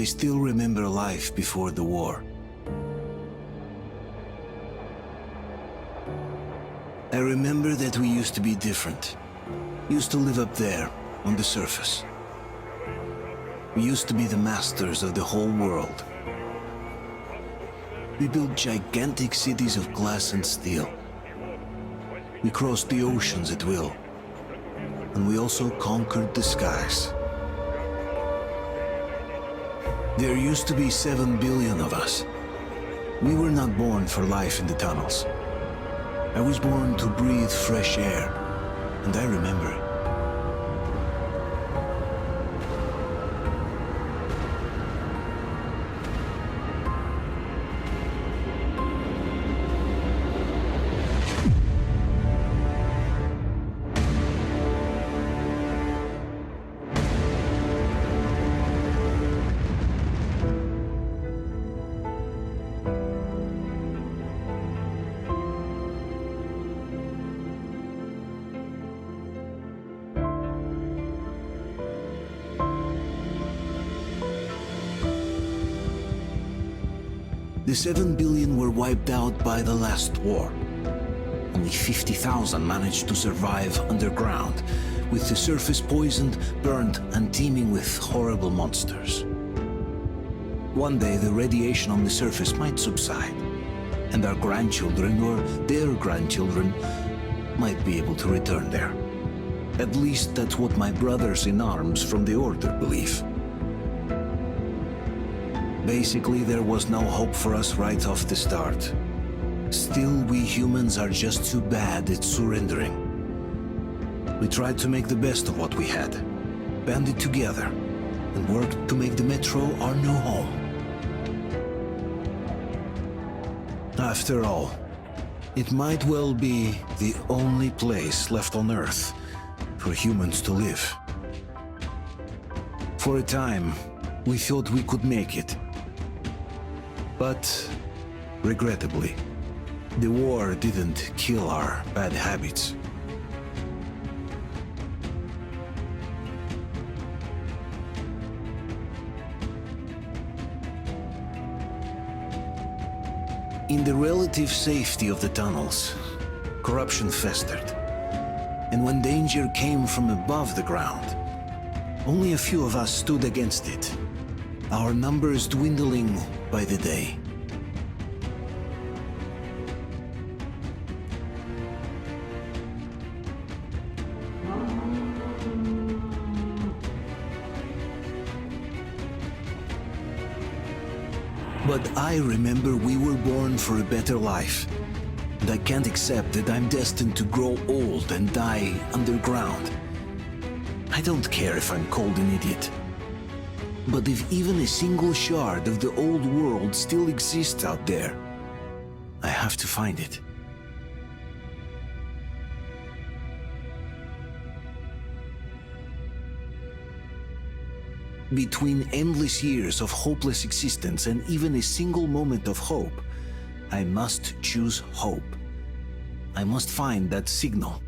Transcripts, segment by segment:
I still remember life before the war. I remember that we used to be different. Used to live up there, on the surface. We used to be the masters of the whole world. We built gigantic cities of glass and steel. We crossed the oceans at will. And we also conquered the skies. There used to be 7 billion of us. We were not born for life in the tunnels. I was born to breathe fresh air, and I remember it. The 7 billion were wiped out by the last war. Only 50,000 managed to survive underground, with the surface poisoned, burned, and teeming with horrible monsters. One day the radiation on the surface might subside, and our grandchildren or their grandchildren might be able to return there. At least that's what my brothers in arms from the Order believe. Basically, there was no hope for us right off the start. Still, we humans are just too bad at surrendering. We tried to make the best of what we had, banded together, and worked to make the Metro our new home. After all, it might well be the only place left on Earth for humans to live. For a time, we thought we could make it. But, regrettably, the war didn't kill our bad habits. In the relative safety of the tunnels, corruption festered. And when danger came from above the ground, only a few of us stood against it, our numbers dwindling by the day. But I remember we were born for a better life, and I can't accept that I'm destined to grow old and die underground. I don't care if I'm called an idiot. But if even a single shard of the old world still exists out there, I have to find it. Between endless years of hopeless existence and even a single moment of hope, I must choose hope. I must find that signal.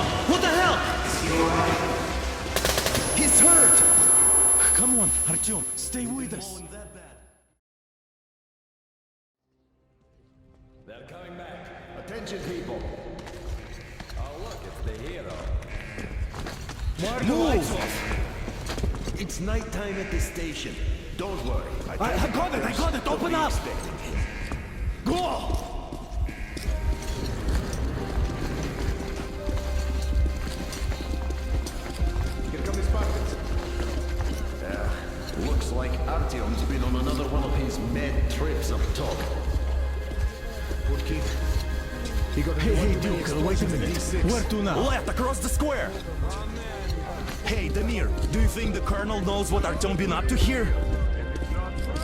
Artyom! What the hell? He's hurt! Come on, Artyom, stay with us. They're coming back. Attention, people. Oh, look, it's the hero. Why are the lights off? It's nighttime at the station. Don't worry. I got it! Open up! Go! Here come his pockets. Looks like Artyom's been on another one of his mad trips up top. Poor kid. He got Hey, Duke, wait a minute. Where to now? Left, across the square! Hey, Damir, do you think the Colonel knows what Artyom been up to here?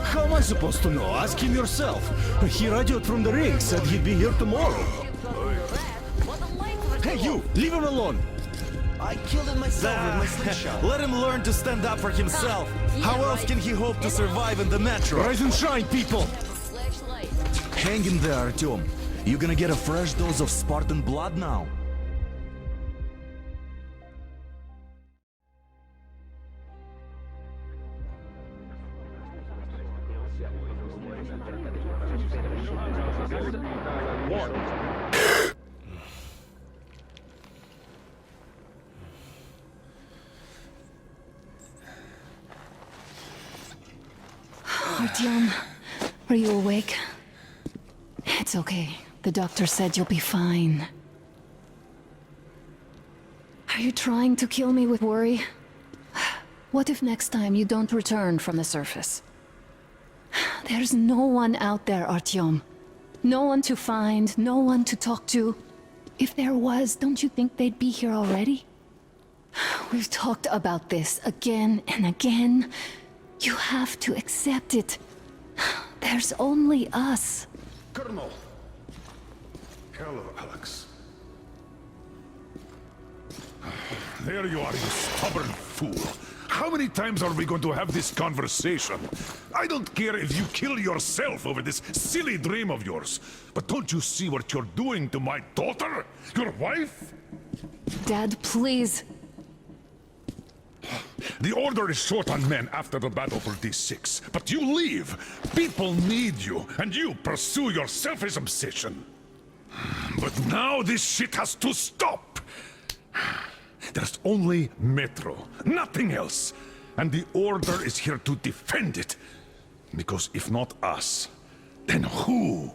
How am I supposed to know? Ask him yourself. He radioed from the rig, said he'd be here tomorrow. Hey, you! Leave him alone! I killed him myself with my slingshot. Let him learn to stand up for himself. How else can he hope to survive in the metro? Rise and shine, people! Hang in there, Artyom. You gonna get a fresh dose of Spartan blood now. Artyom, are you awake? It's okay. The doctor said you'll be fine. Are you trying to kill me with worry? What if next time you don't return from the surface? There's no one out there, Artyom. No one to find, no one to talk to. If there was, don't you think they'd be here already? We've talked about this again and again. You have to accept it. There's only us. Colonel! Hello, Alex. There you are, you stubborn fool. How many times are we going to have this conversation? I don't care if you kill yourself over this silly dream of yours, but don't you see what you're doing to my daughter? Your wife? Dad, please. The Order is short on men after the battle for D6, but you leave. People need you, and you pursue your selfish obsession. But now this shit has to stop. There's only Metro, nothing else. And the Order is here to defend it. Because if not us, then who?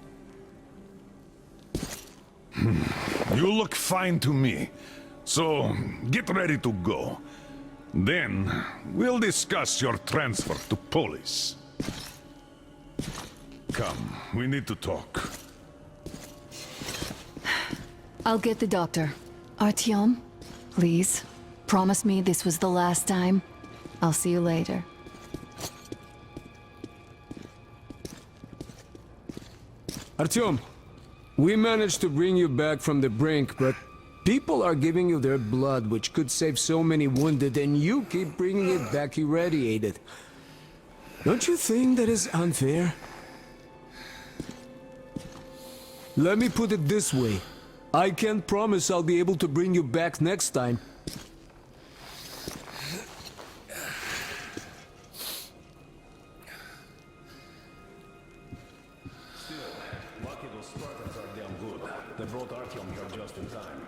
You look fine to me. So, get ready to go. Then, we'll discuss your transfer to Polis. Come, we need to talk. I'll get the doctor. Artyom, please, promise me this was the last time. I'll see you later. Artyom, we managed to bring you back from the brink, but people are giving you their blood, which could save so many wounded, and you keep bringing it back irradiated. Don't you think that is unfair? Let me put it this way. I can't promise I'll be able to bring you back next time. Lucky those Spartans are damn good. They brought Artyom here just in time.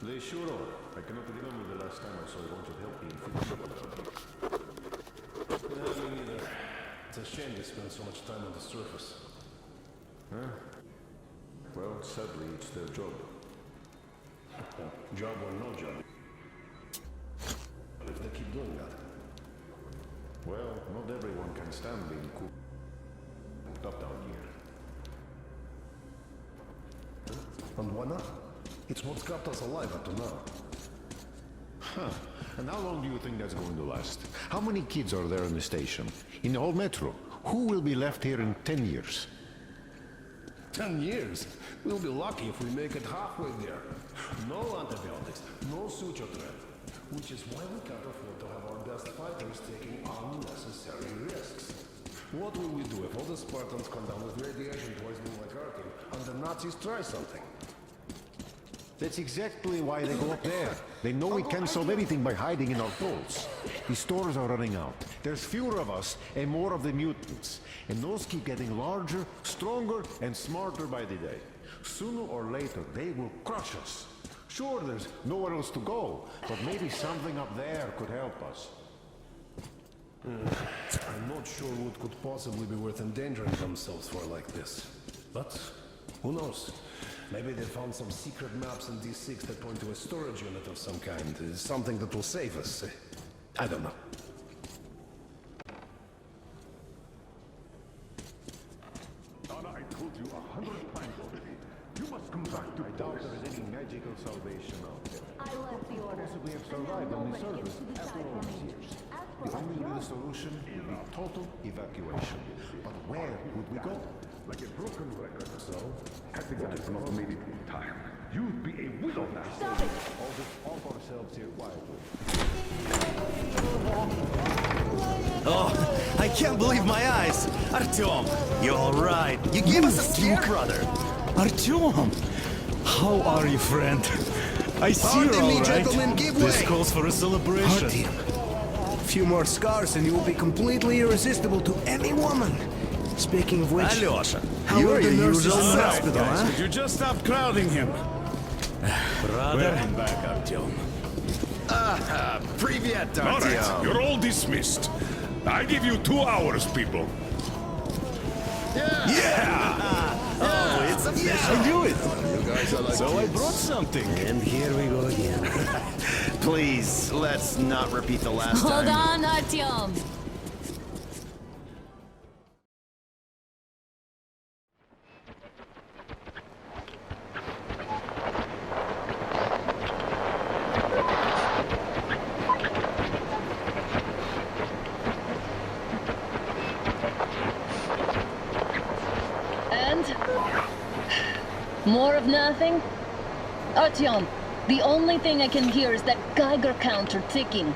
They sure are. I cannot remember the last time I saw a bunch of help being fixed. Me neither. It's a shame they spend so much time on the surface. Huh? Well, sadly, it's their job. Job or no job. If they keep doing that. Well, not everyone can stand being cooped up down here. And why not? It's what's kept us alive up to now. Huh. And how long do you think that's going to last? How many kids are there in the station? In the whole metro? Who will be left here in 10 years? 10 years? We'll be lucky if we make it halfway there. No antibiotics, no suture thread. Which is why we can't afford to have our best fighters taking unnecessary risks. What will we do if all the Spartans come down with radiation poisoning like Artyom, and the Nazis try something? That's exactly why they go up there. They know we can't solve anything by hiding in our holes. The stores are running out. There's fewer of us and more of the mutants. And those keep getting larger, stronger, and smarter by the day. Sooner or later, they will crush us. Sure, there's nowhere else to go, but maybe something up there could help us. I'm not sure what could possibly be worth endangering themselves for like this. But who knows? Maybe they found some secret maps in D6 that point to a storage unit of some kind. Something that will save us. I don't know. Donna, I told you 100 times already. You must come back to I doubt there is any magical salvation out there. I left the order. Possibly have survived on the surface after all these years. The only real solution would be total evacuation. But where would we go? like a broken record. So, had the guys not made it in time, you'd be a widow now. Stop it! All just off ourselves here quietly. Oh, I can't believe my eyes! Artyom, you're alright. You gave us a scare, brother. Artyom! How are you, friend? I see you're Pardon me, alright. gentlemen, give way. This calls for a celebration. A few more scars and you will be completely irresistible to any woman. Speaking of which, Alyosha, how you're are the your nurses usual in the self, hospital, guys. huh? Could you just stop crowding him? Brother. Welcome back, Artyom. Privet, All right, Artyom. you're all dismissed. I give you 2 hours, people. Oh, it's official. I knew it! You guys are like So I brought something. And here we go again. Please, let's not repeat the last Hold time. on, Artyom. And? More of nothing? Artyom, the only thing I can hear is that Geiger counter ticking.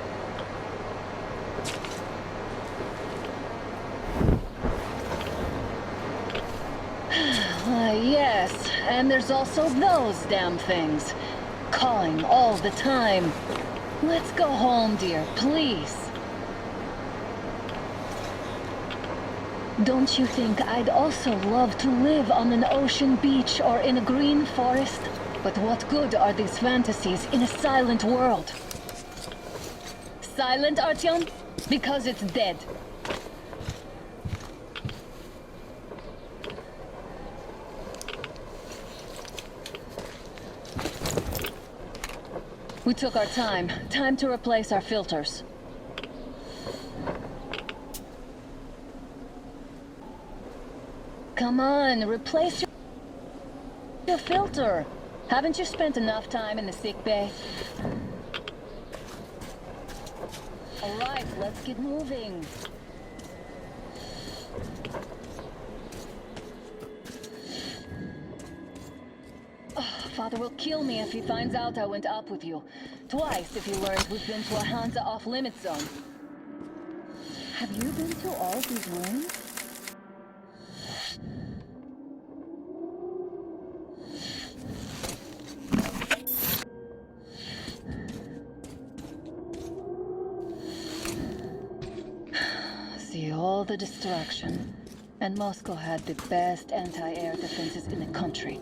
Yes, and there's also those damn things. Calling all the time. Let's go home, dear, please. Don't you think I'd also love to live on an ocean beach or in a green forest? But what good are these fantasies in a silent world? Silent, Artyom? Because it's dead. We took our time. Time to replace our filters. Come on, replace your filter. Haven't you spent enough time in the sick bay? All right, let's get moving. Oh, Father will kill me if he finds out I went up with you. Twice if he learns we've been to a Hansa off-limit zone. Have you been to all these rooms? See all the destruction. And Moscow had the best anti-air defenses in the country.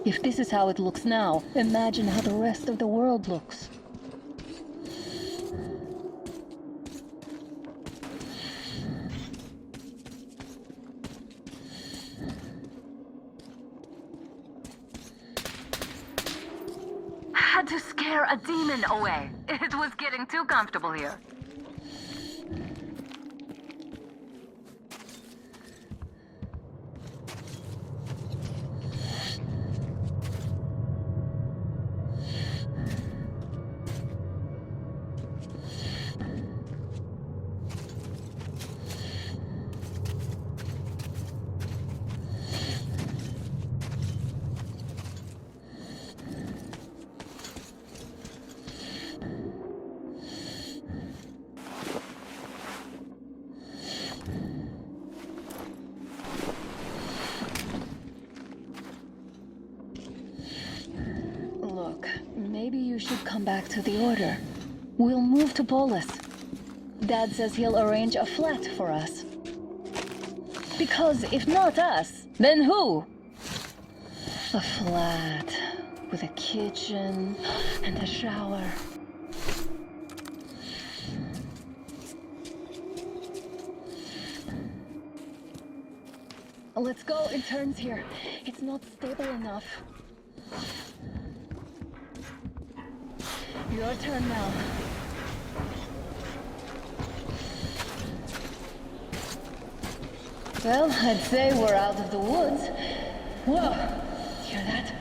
If this is how it looks now, imagine how the rest of the world looks. Had to scare a demon away. It was getting too comfortable here. should come back to the Order. We'll move to Polis. Dad says he'll arrange a flat for us. Because if not us, then who? A flat with a kitchen and a shower. Let's go, it turns here. It's not stable enough. Your turn now. Well, I'd say we're out of the woods. Whoa! Hear that?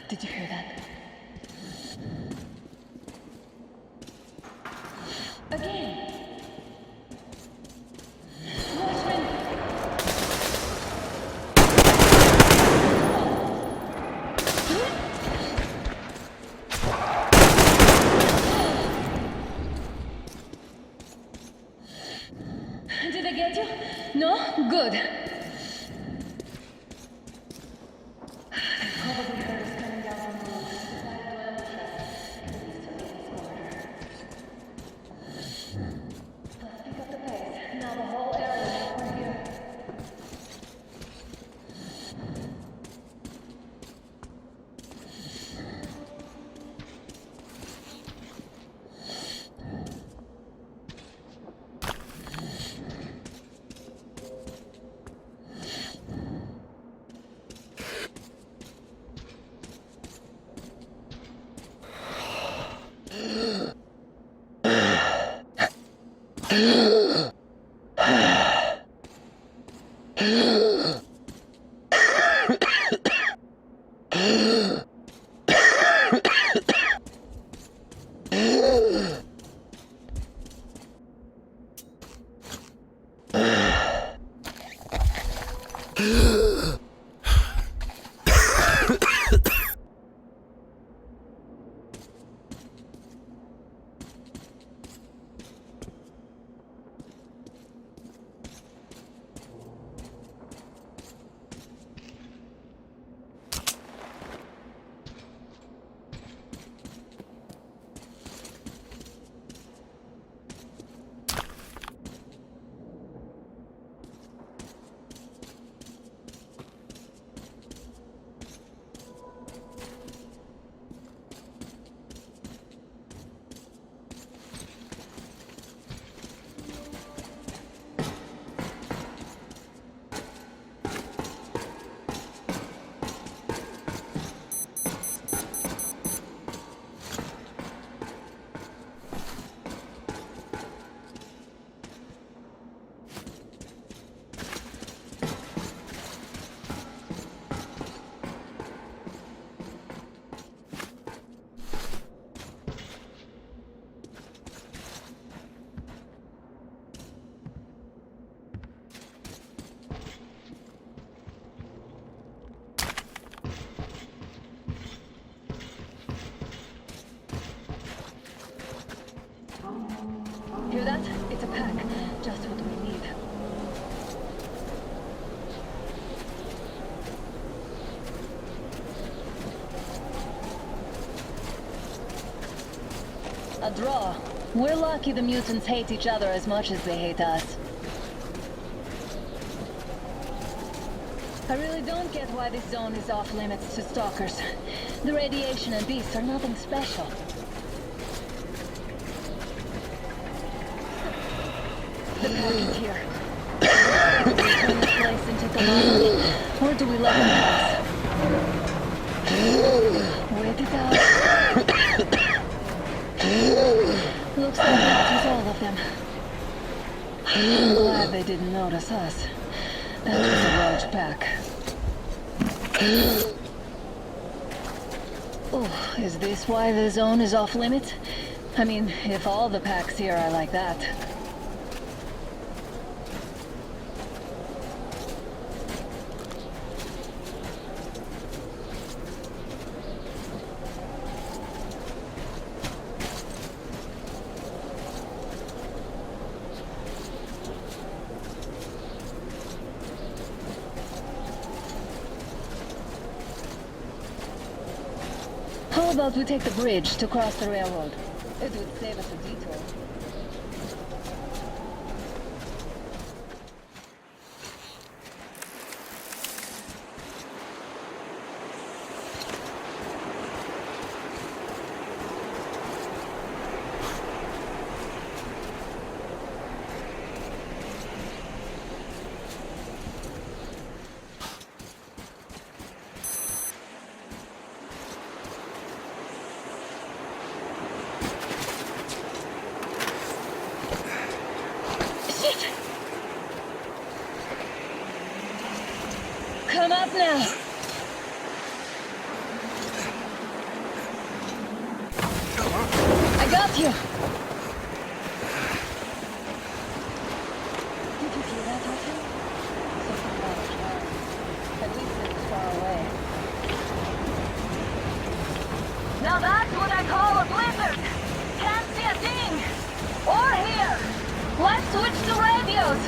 Did you hear that? Again! Watchman! Did I get you? No? Good. Probably heard us coming down from the roof. Let's pick up the pace. Now the whole area is from here. Hear that? It's a pack. Just what we need. A draw. We're lucky the mutants hate each other as much as they hate us. I really don't get why this zone is off limits to stalkers. The radiation and beasts are nothing special. The pack is here. Do we turn this place into the line, or do we let them pass? Wait it out. Looks like that was all of them. I'm glad they didn't notice us. That was a large pack. Oh, is this why the zone is off limits? I mean, if all the packs here are like that. How about we take the bridge to cross the railroad? It would save us a detour. Come up now. I got you. Did you see that, Arthur? Something about a cloud. At least it was far away. Now that's what I call a blizzard. Can't see a thing. Or hear. Let's switch to radios.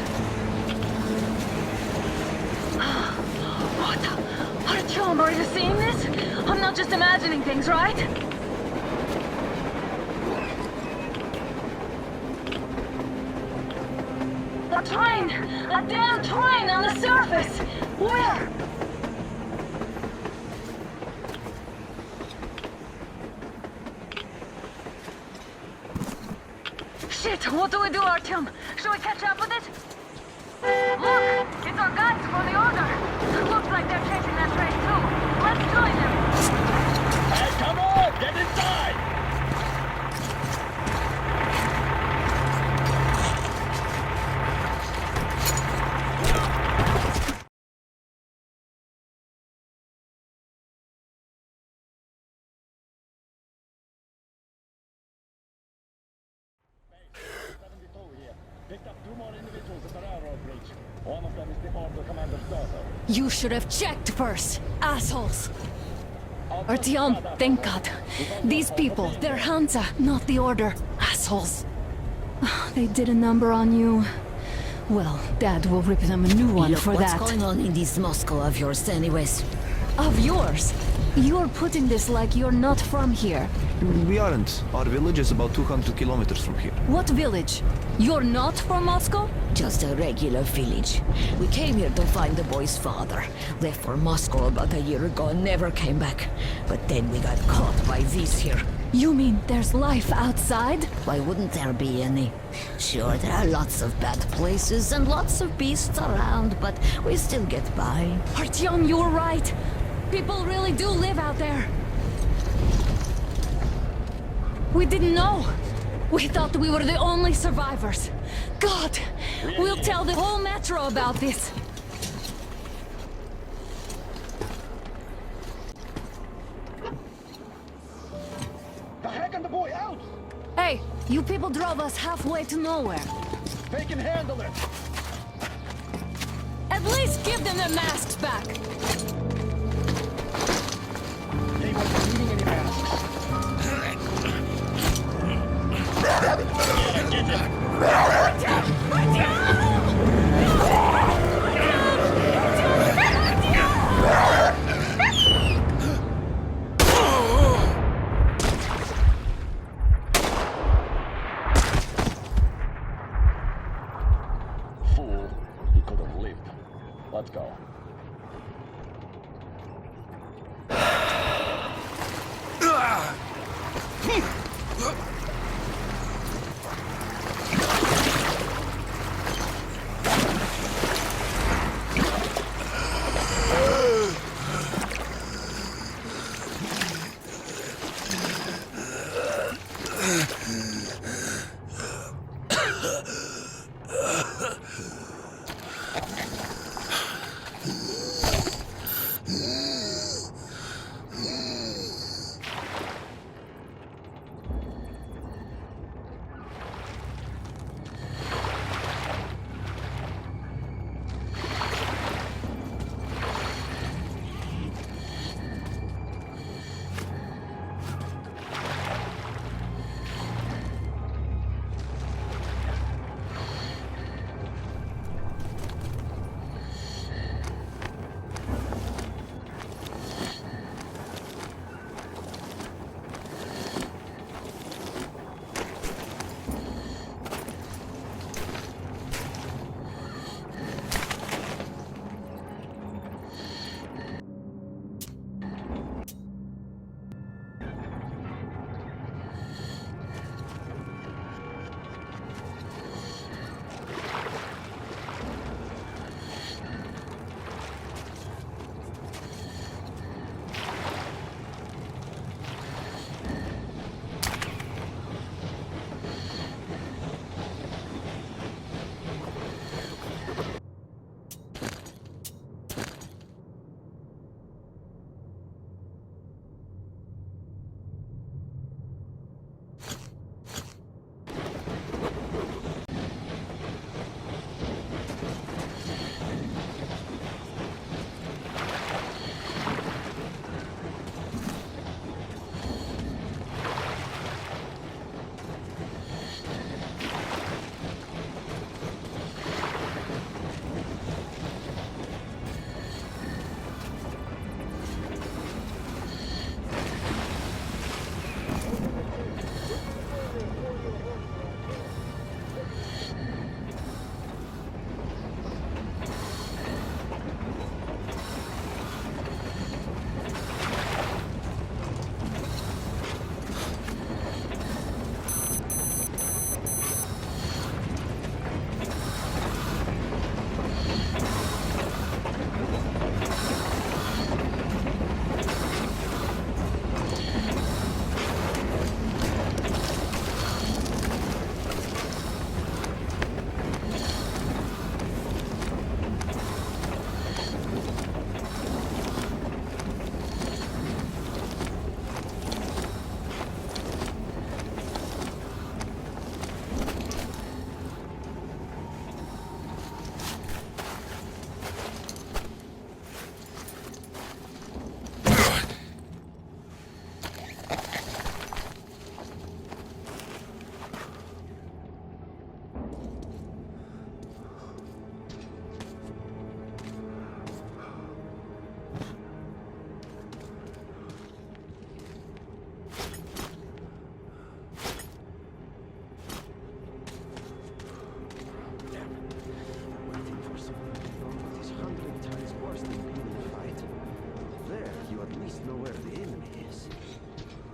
Artyom, are you seeing this? I'm not just imagining things, right? A train! A damn train on the surface! Where? Shit, what do we do, Artyom? Should we catch up with it? Look! It's our guys for the order! Looks like they're chasing that train too. Let's join them! Hey, come on! Get inside! Picked up 2 more individuals at the railroad bridge. One of them is the order commander's daughter. You should have checked first, assholes! Artyom, thank God. These people, they're Hansa, not the Order. Assholes. They did a number on you. Well, Dad will rip them a new one Look, for what's that. going on in this Moscow of yours anyways? Of yours? You're putting this like you're not from here. We aren't. Our village is about 200 kilometers from here. What village? You're not from Moscow? Just a regular village. We came here to find the boy's father. Left for Moscow about a year ago and never came back. But then we got caught by these here. You mean there's life outside? Why wouldn't there be any? Sure, there are lots of bad places and lots of beasts around, but we still get by. Artyom, you were right. People really do live out there. We didn't know. We thought we were the only survivors. God, we'll tell the whole metro about this. The heck and the boy out! Hey, you people drove us halfway to nowhere. They can handle it! At least give them their masks back. They won't be needing any masks. Fool, he could have lived. Let's go.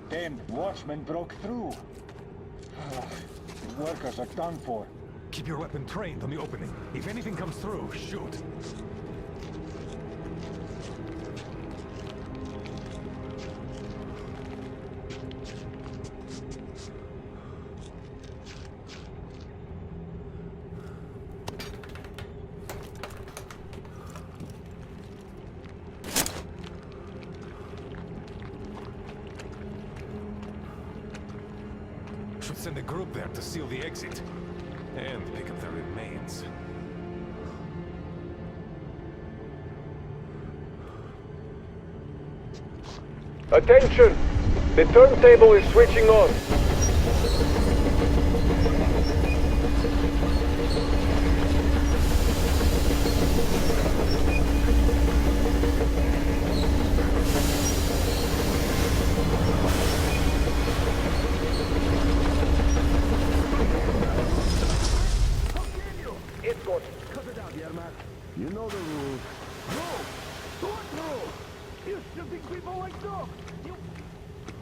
Damn watchmen broke through. The workers are done for. Keep your weapon trained on the opening. If anything comes through, shoot. Should send a group there to seal the exit. And pick up their remains. Attention! The turntable is switching on. You know the rules. No! Don't know! You're shooting people like dogs! You...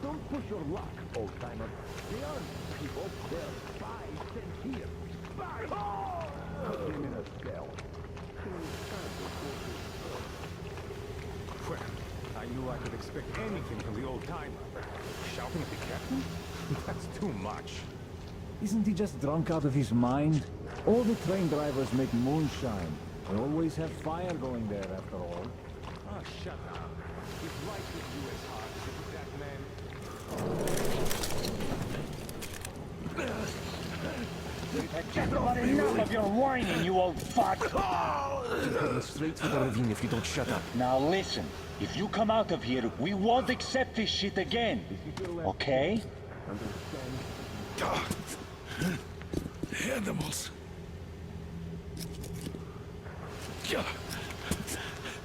Don't push your luck, old-timer. The armed people, they're spies sent here. Spies! Oh! Put him in a cell. Well, I knew I could expect anything from the old-timer. Shouting at the captain? That's too much. Isn't he just drunk out of his mind? All the train drivers make moonshine. They always have fire going there, after all. Oh, shut up. His life with you as hard as it that man. I've just about enough of your whining, you old fuck! You're heading straight to the ravine if you don't shut up. Now listen, if you come out of here, we won't accept this shit again. Okay? Animals.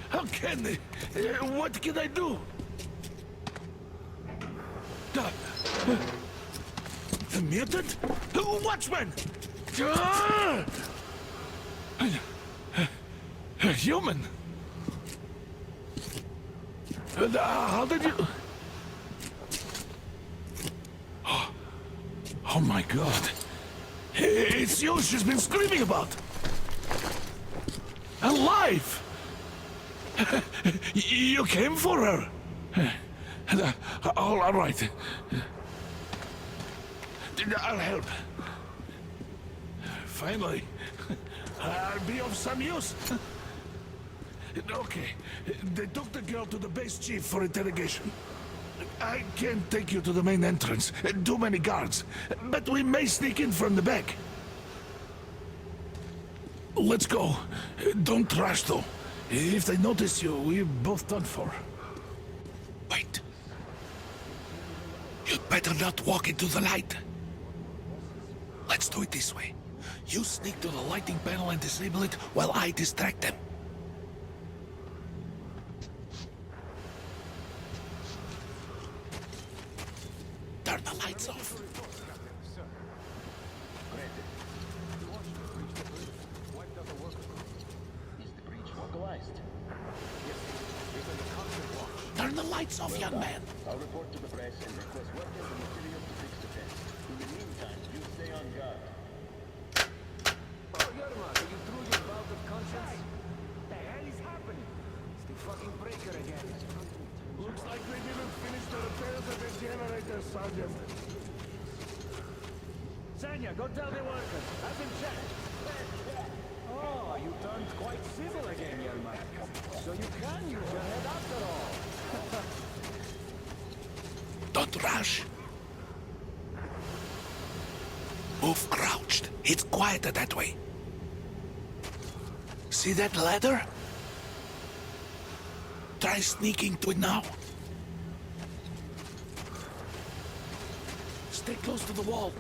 How can they? What can I do? The mutant? Watchman! A human? How did you... Oh my god. It's you she's been screaming about. Alive! You came for her. All right. I'll help. Finally, I'll be of some use. Okay, they took the girl to the base chief for interrogation. I can't take you to the main entrance. Too many guards. But we may sneak in from the back. Let's go. Don't rush, though. If they notice you, we're both done for. Wait. You'd better not walk into the light. Let's do it this way. You sneak to the lighting panel and disable it while I distract them. Turn the lights off. Turn the lights off, young man. I'll report to the press and request workers and materials to fix the fence. In the meantime, you stay on guard. Oh, Yerma, are you through your bout of conscience? What the hell is happening? It's the fucking breaker again. Looks like they didn't finish the repairs of the generator, Sergeant. Sanya, go tell the workers. Have them checked. Oh, you turned quite civil again, Yerma. So you can use your head after all. Don't rush. Move crouched. It's quieter that way. See that ladder? Try sneaking to it now. Stay close to the wall.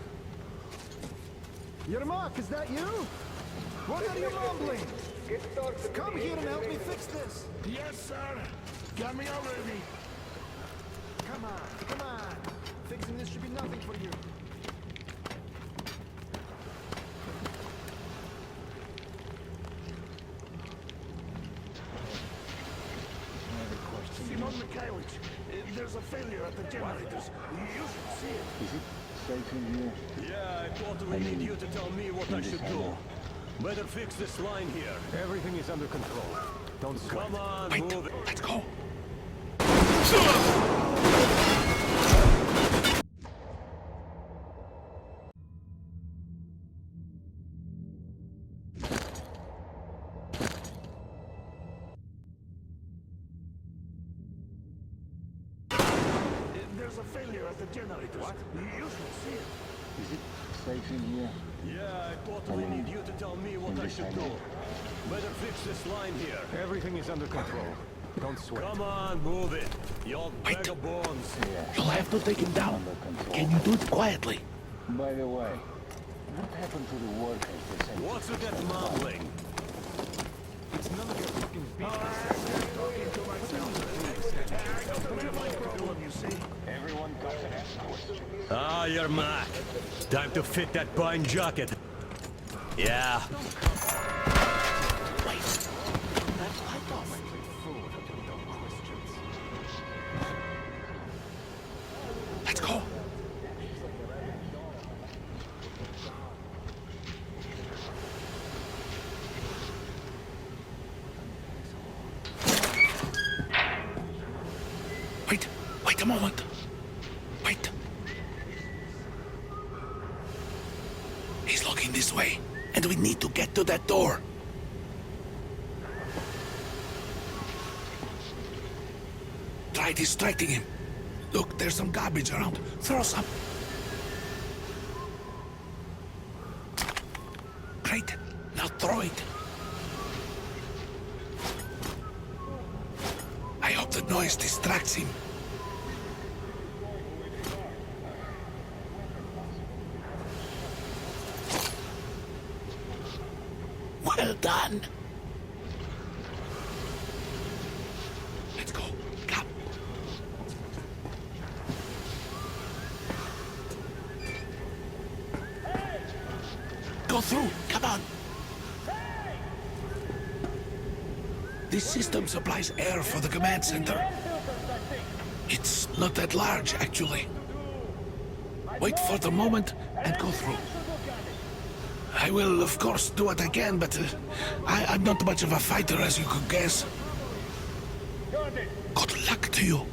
Yermak, is that you? What are you mumbling? Come here and help me fix this. Yes, sir. Got me already. Come on, come on. Fixing this should be nothing for you. Simon Mikhailовich, There's a failure at the generators. You should see it. Is it safe in here? Yeah, I totally need you to tell me what I should do. Better fix this line here. Everything is under control. Don't sweat. Come on, Wait, move it. let's go. There's a failure at the generators. What? You should see it. Is it safe in here? Yeah, I totally need you to tell me what I should do. Better fix this line here. Everything is under control. Don't sweat. Come on, move it. You old bag of bones. You'll have to take him down. Can you do it quietly? By the way, what happened to the workers they sent? What's with that mumbling? It's none of your fucking business. Everyone got an escort. Ah, you're Mac. Time to fit that pine jacket. Yeah. Let's go. Wait a moment. Wait. He's looking this way, and we need to get to that door. Try distracting him. Look, there's some garbage around. Throw some. Great. Now throw it. I hope the noise distracts him. Well done. Let's go. Come. Go through. Come on. This system supplies air for the command center. It's not that large, actually. Wait for the moment and go through. I will, of course, do what I can, but I'm not much of a fighter, as you could guess. Good luck to you.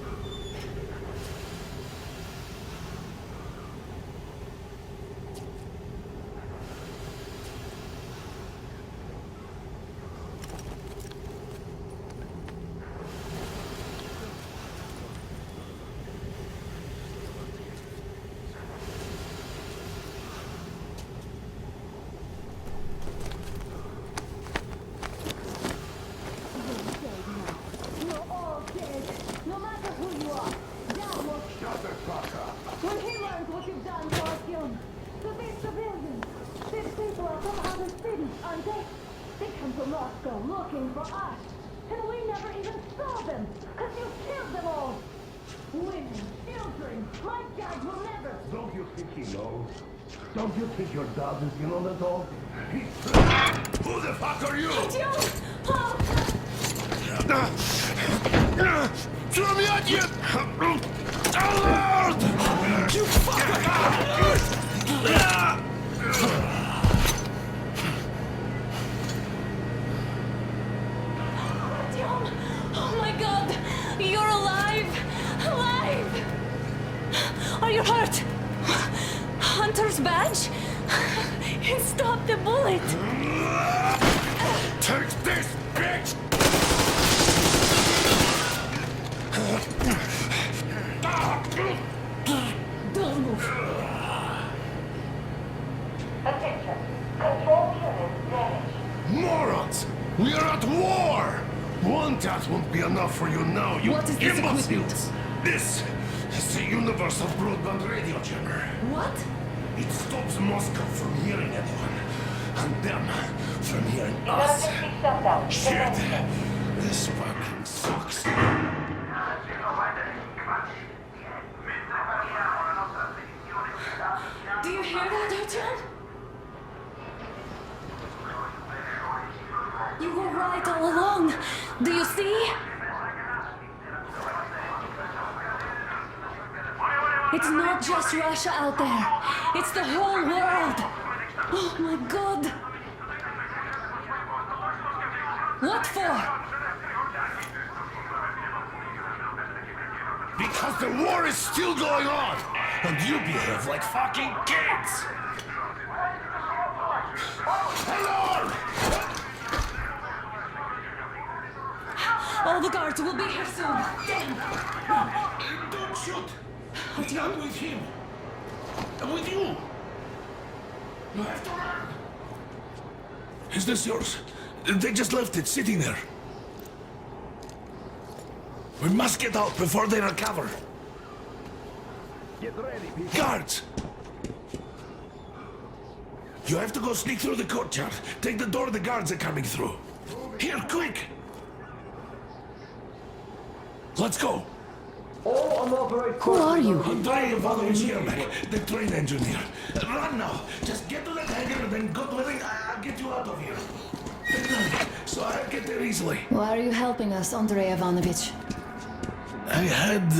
Looking for us, and we never even saw them, because you killed them all! Women, children, my God will never... Don't you think he knows? Don't you think your dad is in on the dog? Who the fuck are you? Throw me at you! Alert! You fucker! Oh my God! You're alive! Alive! Are you hurt? Hunter's badge? It stopped the bullet! Take this, bitch! Don't move! Attention. Control unit damaged. Morons! We are at war! One task won't be enough for you now, you What is this imbeciles! equipment? This is the universal broadband radio jammer. What? It stops Moscow from hearing anyone, and them from hearing us. Emergency shutdown. Shit! This fucking sucks. Do you hear that, Artyom? You were right all along. Do you see? It's not just Russia out there. It's the whole world. Oh my God. What for? Because the war is still going on, and you behave like fucking kids! Hello! All the guards will be here soon. Damn. Don't shoot! I'm with him. I'm with you. You have to run. Is this yours? They just left it sitting there. We must get out before they recover. Get ready, people. Guards! You have to go sneak through the courtyard. Take the door the guards are coming through. Here, quick! Let's go. Who are you? Andrei Ivanovich Yermak, the train engineer. Run now. Just get to that hangar and then go to it. I'll get you out of here. So I get there easily. Why are you helping us, Andrei Ivanovich? I had...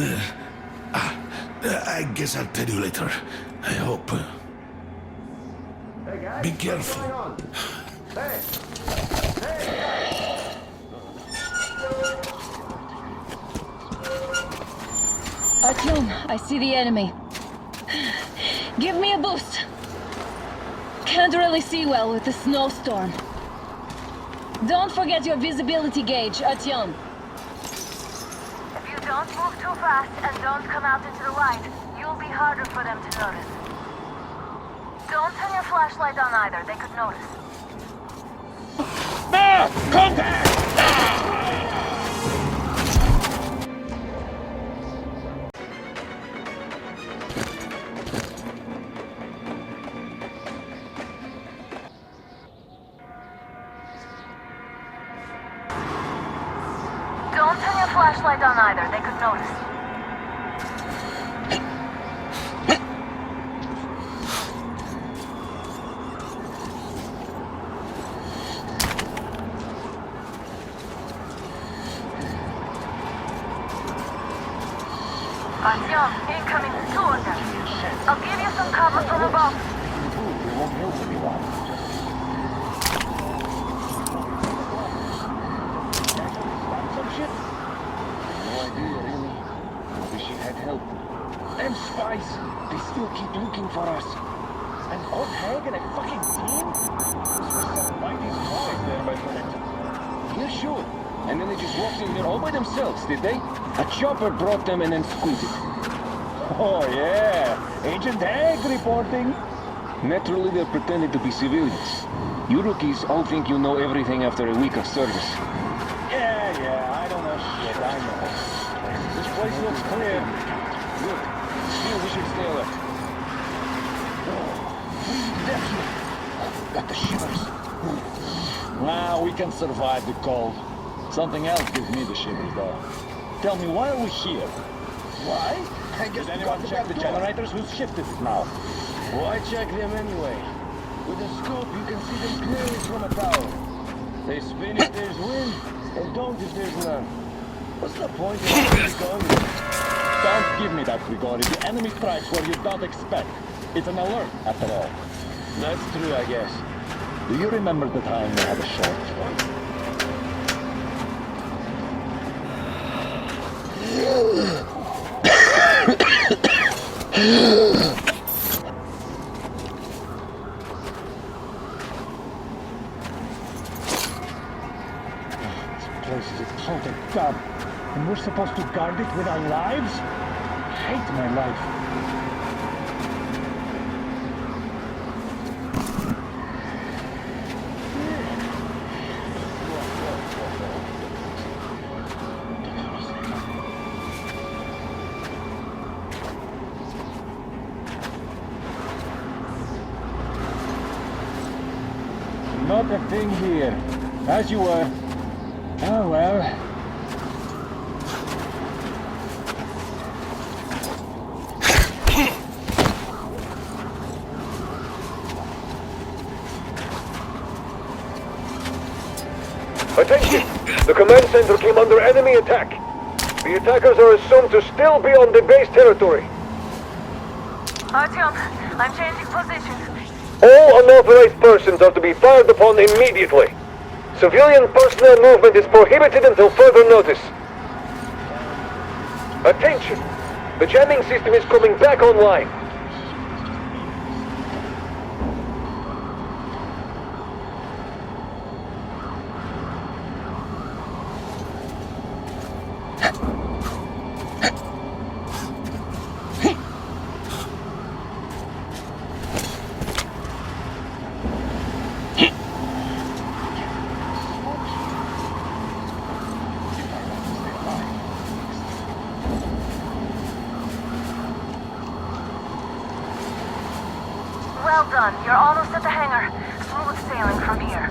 I guess I'll tell you later. I hope. Hey guys, Be careful. what's going on? Hey! Artyom, I see the enemy. Give me a boost. Can't really see well with the snowstorm. Don't forget your visibility gauge, Artyom. If you don't move too fast and don't come out into the light, you'll be harder for them to notice. Don't turn your flashlight on either, they could notice. Contact! Don't turn your flashlight on either, they could notice. Artyom, incoming, two of them. I'll give you some cover from above. Them spies, they still keep looking for us. And old Hag and a fucking team? Mighty spies there, my friend. Yeah, sure. And then they just walked in here all by themselves, did they? A chopper brought them and then squeezed it. Oh, yeah. Agent Hag reporting. Naturally, they're pretending to be civilians. You rookies all think you know everything after a week of service. Yeah, I don't know shit, I know. This place looks clear. Good. Still, we should stay alert. Definitely. Got the shivers. Now we can survive the cold. Something else gives me the shivers, though. Tell me, why are we here? Why? I guess did anyone check the generators? Whose shift is it now? Why check them anyway? With a scope, you can see them clearly from a tower. They spin if there's wind, and don't if there's none. What's the point of going? Don't give me that, Grigori. The enemy strikes where you don't expect. It's an alert, after all. That's true, I guess. Do you remember the time we had a short? This place is a total dump. And we're supposed to guard it with our lives? I hate my life. Not a thing here. As you were. Oh well. Attention! The command center came under enemy attack. The attackers are assumed to still be on the base territory. Artyom, I'm changing positions. All unauthorized persons are to be fired upon immediately. Civilian personnel movement is prohibited until further notice. Attention! The jamming system is coming back online. Well done. You're almost at the hangar. Smooth sailing from here.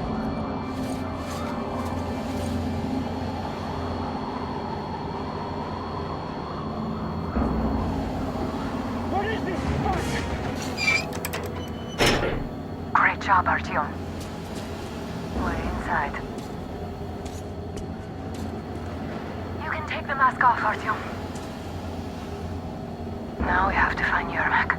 What is this? Great job, Artyom. We're inside. You can take the mask off, Artyom. Now we have to find Yermak.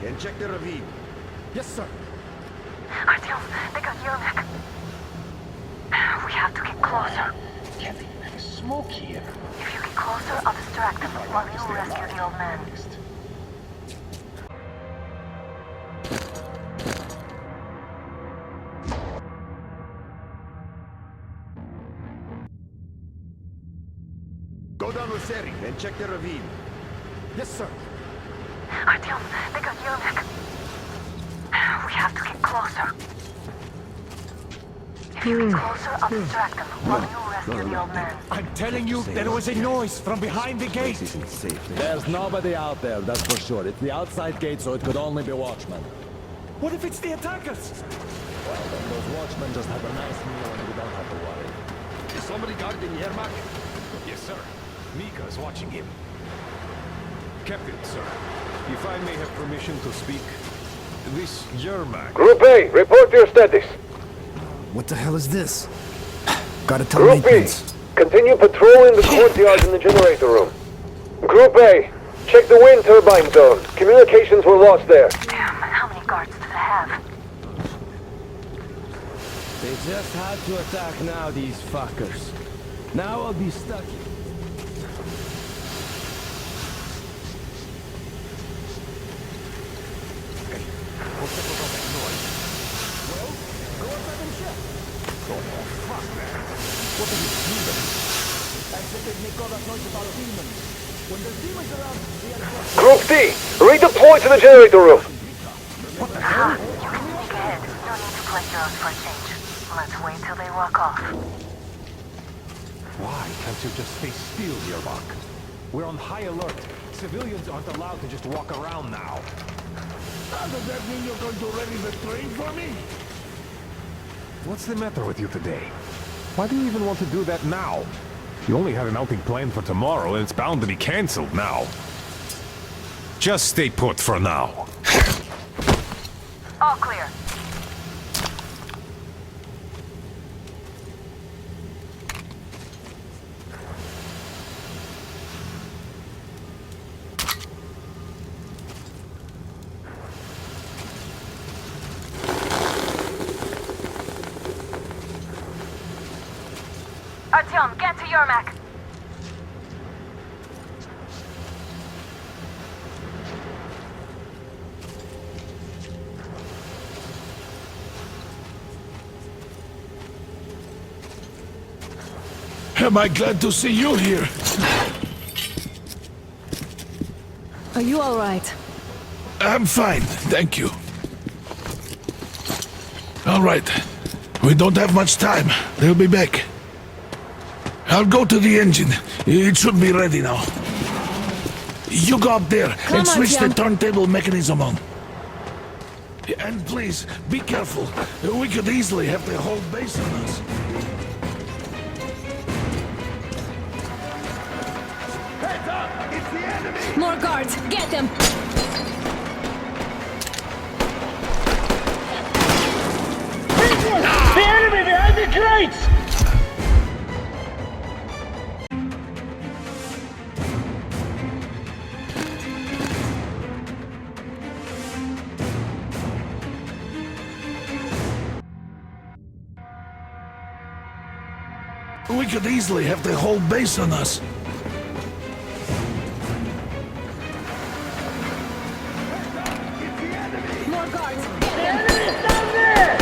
And check the ravine. Yes, sir. Artyom, they got Yermak. We have to get closer. Kevin, there's smoke here. If you get closer, I'll distract them while you rescue the old man. Go down with Seri and check the ravine. Yes, sir. Artyom, they got Yermak. We have to get closer. If you get closer, I'll distract them while you rescue the old man. I'm telling you, there was a noise from behind the gate. There's nobody out there, that's for sure. It's the outside gate, so it could only be watchmen. What if it's the attackers? Well, then those watchmen just have a nice meal and we don't have to worry. Is somebody guarding Yermak? Yes, sir. Mika is watching him. Captain, sir. If I may have permission to speak, this Yermak... Group A, report your status. What the hell is this? Gotta tell Group B, maintenance. continue patrolling the courtyard in the generator room. Group A, check the wind turbine zone. Communications were lost there. Damn, how many guards do they have? They just had to attack now, these fuckers. Now I'll be stuck here. What's up with all that noise? Well, go outside and check. Oh, fuck that. What are you demons? I said they'd make all that noise about demons. When there's demons around, we have... Group D, redeploy to the generator room. Aha, you can sneak ahead. No need to play girls for a change. Let's wait till they walk off. Why can't you just stay still, Yermak? We're on high alert. Civilians aren't allowed to just walk around now. Does that mean you're going to ready the train for me? What's the matter with you today? Why do you even want to do that now? You only had an outing planned for tomorrow, and it's bound to be cancelled now. Just stay put for now. All clear. Artyom, get to Yermak. Am I glad to see you here? Are you all right? I'm fine, thank you. All right. We don't have much time. They'll be back. I'll go to the engine. It should be ready now. You go up there and switch the turntable mechanism on. And please, be careful. We could easily have the whole base on us. Heads up! It's the enemy! More guards! Get them! The enemy behind the crates! We could easily have the whole base on us. More guards! Get The them! enemy's down there!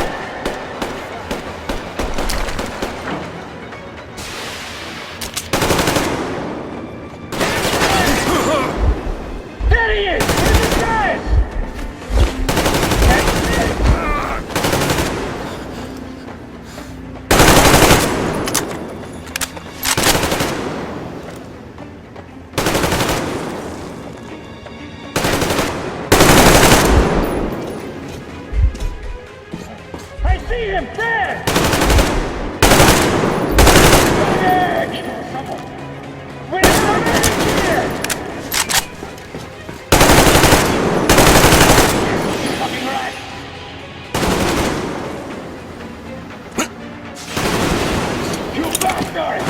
There he is! In the stairs! I see him there! We're here! Fucking right! You bastard!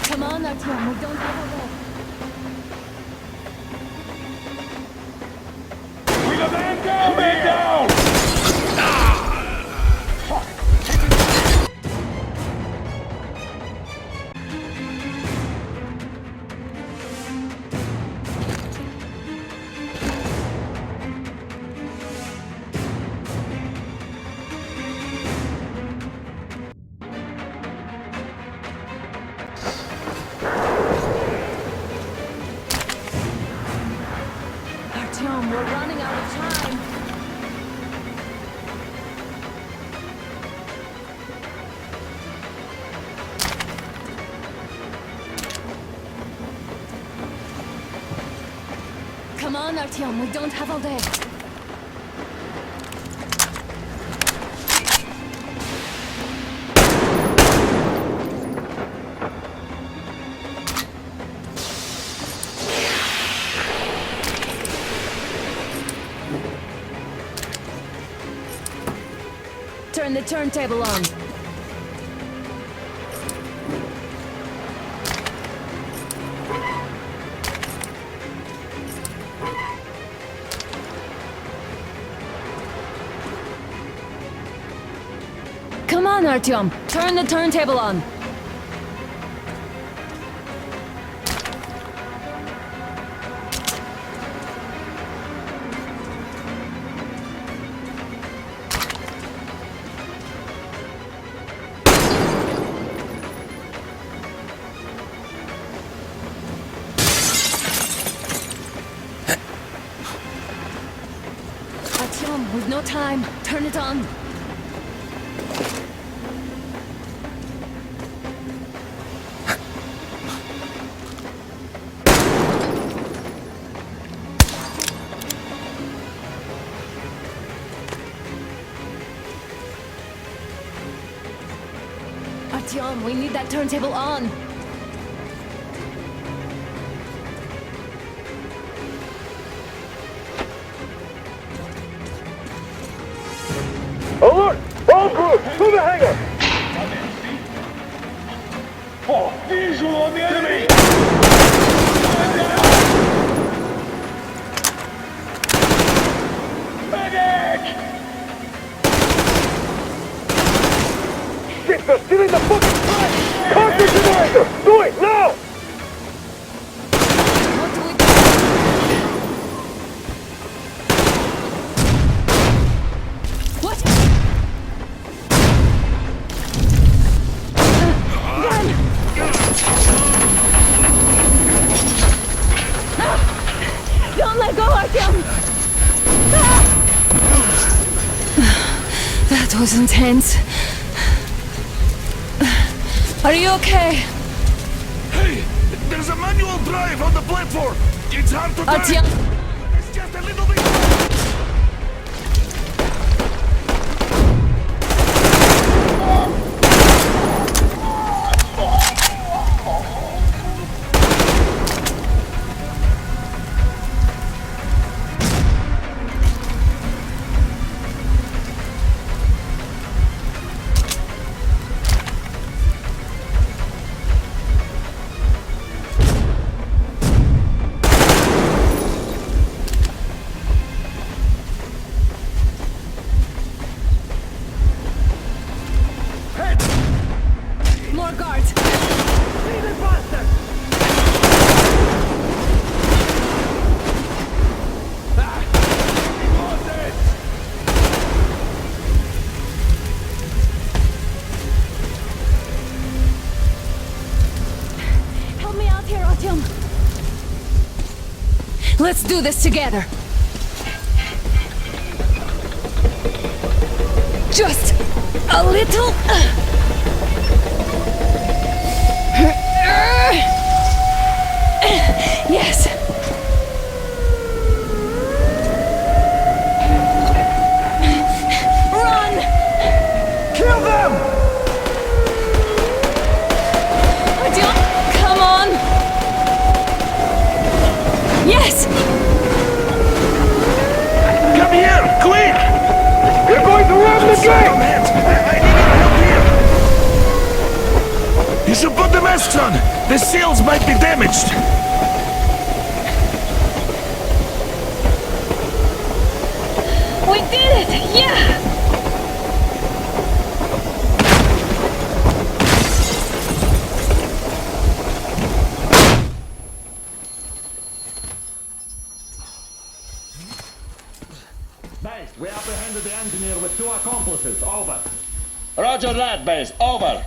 Come on, Artyom, we don't have a lot. We got man down! Man down! Artyom, we're running out of time. Come on, Artyom, we don't have all day. Turn the turntable on. Come on, Artyom. Turn the turntable on. Artyom, we've no time. Turn it on. Artyom, we need that turntable on. Alert! All crew, to the hangar! Oh, visual on the enemy! Medic! Shit, they're stealing the fucking train! Conquer generator! Do it, now! What do we do? What? Run! Don't let go, Artyom! That was intense. Are you okay? Hey! There's a manual drive on the platform! It's hard to drive! Artyom! It's just a little bit... More guards! Leave it, bastard! Help me out here, Artyom! Let's do this together! Just a little... Yes! Run! Kill them! Artyom, come on! Yes! Come here, quick! You're going to ram the gate! I need your help here! You should put the masks on! The seals might be damaged! We did it! Yeah! Base, we apprehended the engineer with 2 accomplices. Over. Roger that, base. Over.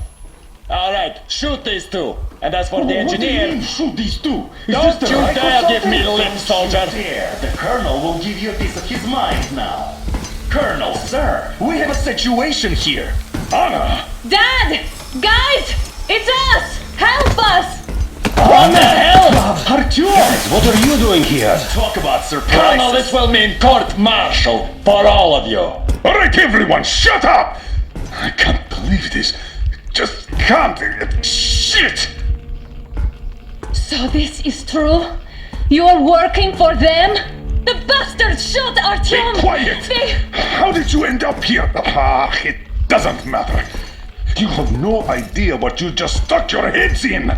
All right, shoot these 2. And as for the engineer... Shoot these 2? Don't you dare give me lip, soldier! The Colonel will give you a piece of his mind now. Colonel, sir, we have a situation here. Anna! Dad! Guys! It's us! Help us! What the hell? Artyom! Guys, what are you doing here? Talk about surprises. Colonel, this will mean court-martial for all of you. All right, everyone, shut up! I can't believe this. Just can't. Shit! So this is true? You're working for them? The bastards shot Artyom! Be quiet! How did you end up here? Ah, it doesn't matter. You have no idea what you just stuck your heads in.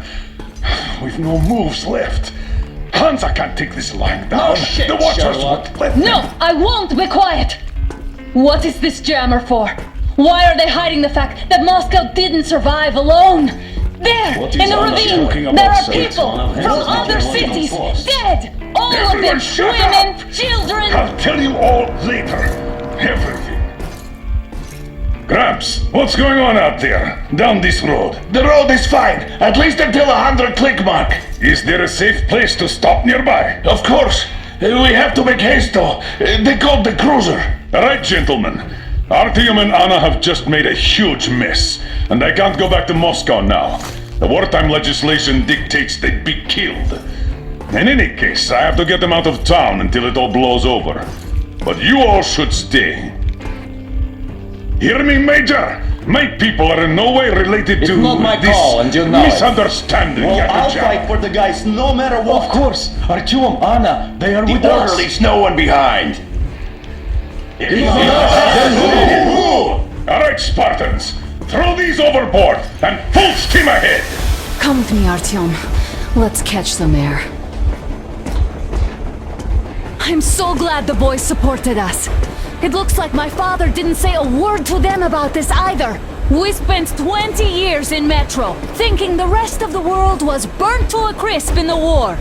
We've no moves left. Hansa can't take this lying down. No shit, the Watchers Sherlock. won't let No, them. I won't be quiet! What is this jammer for? Why are they hiding the fact that Moscow didn't survive alone? There, What in is the Anna ravine, talking there about, are sir? people from other cities dead! All of them! Shut Women, up! children! I'll tell you all later. Everything. Gramps, what's going on out there? Down this road? The road is fine, at least until 100 click mark. Is there a safe place to stop nearby? Of course. We have to make haste though. They called the cruiser. All right, gentlemen. Artyom and Anna have just made a huge mess, and I can't go back to Moscow now. The wartime legislation dictates they'd be killed. In any case, I have to get them out of town until it all blows over. But you all should stay. Hear me, Major? My people are in no way related to not my this call, and you know it. misunderstanding. Well, I'll Yakubchak. fight for the guys no matter what. Of course. Artyom, Anna, they are with us. Leaves no one behind. All right, Spartans. Throw these overboard and full steam ahead. Come with me, Artyom. Let's catch some air. I'm so glad the boys supported us. It looks like my father didn't say a word to them about this either. We spent 20 years in Metro, thinking the rest of the world was burnt to a crisp in the war.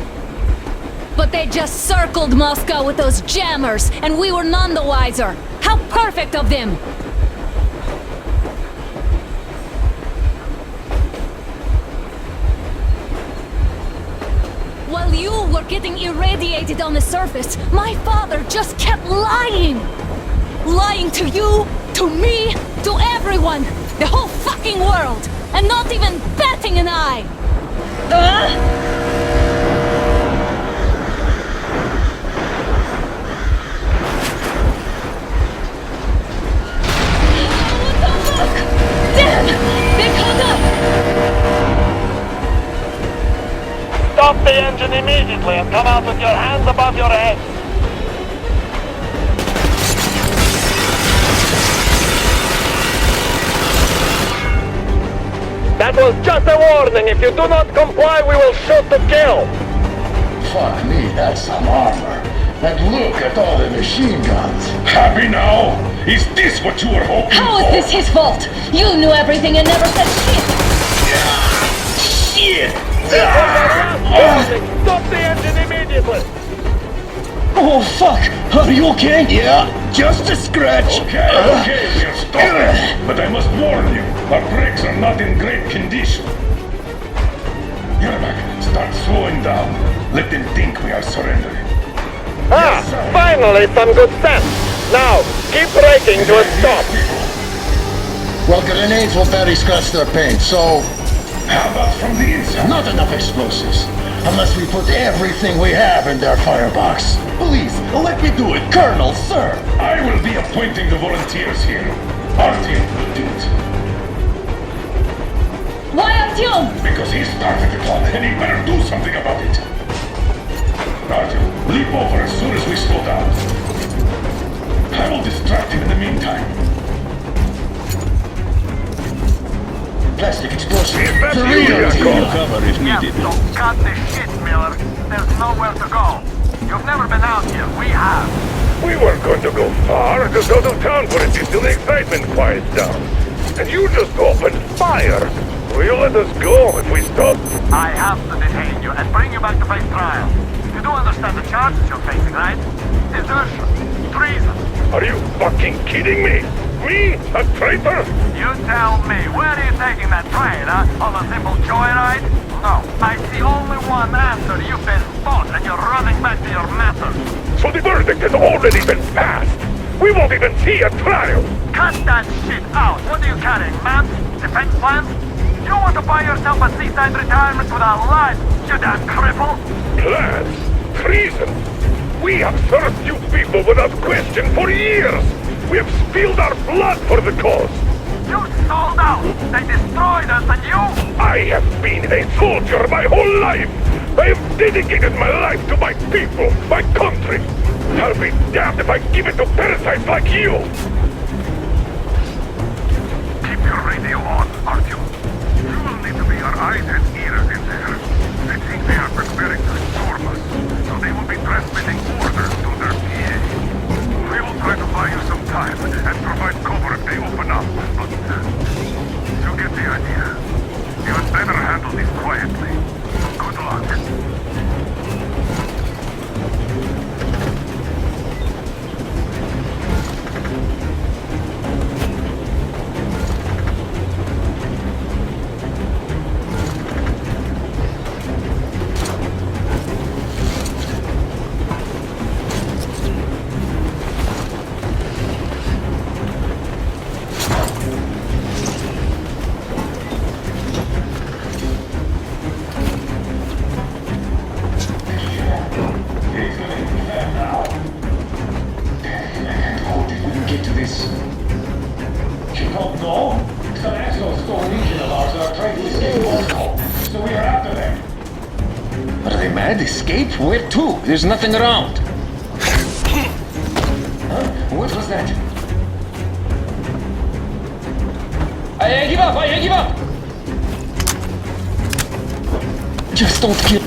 But they just circled Moscow with those jammers, and we were none the wiser. How perfect of them! While you were getting irradiated on the surface, my father just kept lying! Lying to you, to me, to everyone! The whole fucking world! And not even batting an eye! Damn! They caught up! Stop the engine immediately and come out with your hands above your head. That was just a warning. If you do not comply, we will shoot to kill. Fuck me, that's some armor. And look at all the machine guns. Happy now? Is this what you were hoping How for? is this his fault? You knew everything and never said shit! Shit! Stop the engine immediately! Oh fuck! Are you okay? Yeah, just a scratch. Okay, we'll stop. But I must warn you, our brakes are not in great condition. Yermak, start slowing down. Let them think we are surrendering. Finally some good sense. Now, keep braking to a stop. Well, grenades will barely scratch their paint, so... How about from the inside? Not enough explosives. Unless we put everything we have in their firebox. Please, let me do it, Colonel, sir. I will be appointing the volunteers here. Artyom will do it. Why Artyom? Because he started the clock, and he better do something about it. Artyom, leap over as soon as we slow down. I will distract him in the meantime. Plastic explosive. Cover if needed. So cut the shit, Miller. There's nowhere to go. You've never been out here. We have. We weren't going to go far, just out of town for a bit till the excitement quiets down. And you just opened fire. Will you let us go if we stop? I have to detain you and bring you back to face trial. You do understand the charges you're facing, right? Desertion. Treason. Are you fucking kidding me? Me? A traitor? You tell me, where are you taking that train, huh? On a simple joyride? No, I see only one answer. You've been fought and you're running back to your master. So the verdict has already been passed. We won't even see a trial. Cut that shit out. What are you carrying, man? Defense plans? You want to buy yourself a seaside retirement without life, you damn cripple? Plans? Treason? We have served you people without question for years. We have spilled our blood for the cause. You sold out. They destroyed us and you... I have been a soldier my whole life. I have dedicated my life to my people, my country. I'll be damned if I give it to parasites like you. Keep your radio on, Artyom. You will need to be our eyes and ears in there. I think they are preparing to storm us, so they will be transmitting orders to their PA. We will try to buy you some time and provide cover if they open up. Are they mad? Escape? Where to? There's nothing around. Huh? What was that? I give up! I give up! Just don't kill.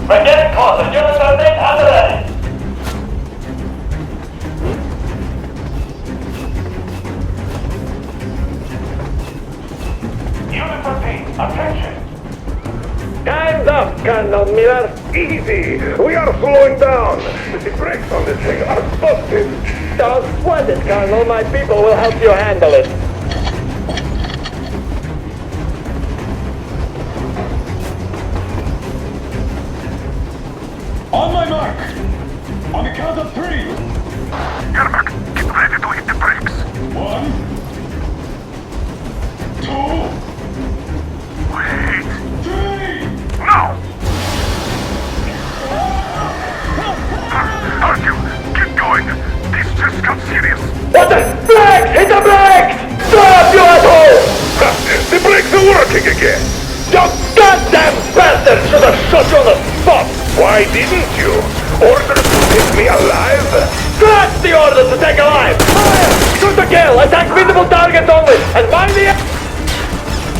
We're getting closer. Units are dead and ready. Unit 14, attention. Time's up, Colonel Miller. Easy. We are slowing down. The brakes on this thing are busted. Don't sweat it, Colonel. My people will help you handle it. On my mark. On the count of 3. Yermak, get ready to hit the brakes. 1, 2, Wait. 3. Now! Artyom, get going. This just got serious. What the? Brakes! Hit the brakes! Stop, you asshole! The brakes are working again. You goddamn bastard! Should have shot you on the spot! Why didn't you? Orders to take me alive? That's the order to take alive! Fire! Shoot to kill! Attack visible targets only! And mind the...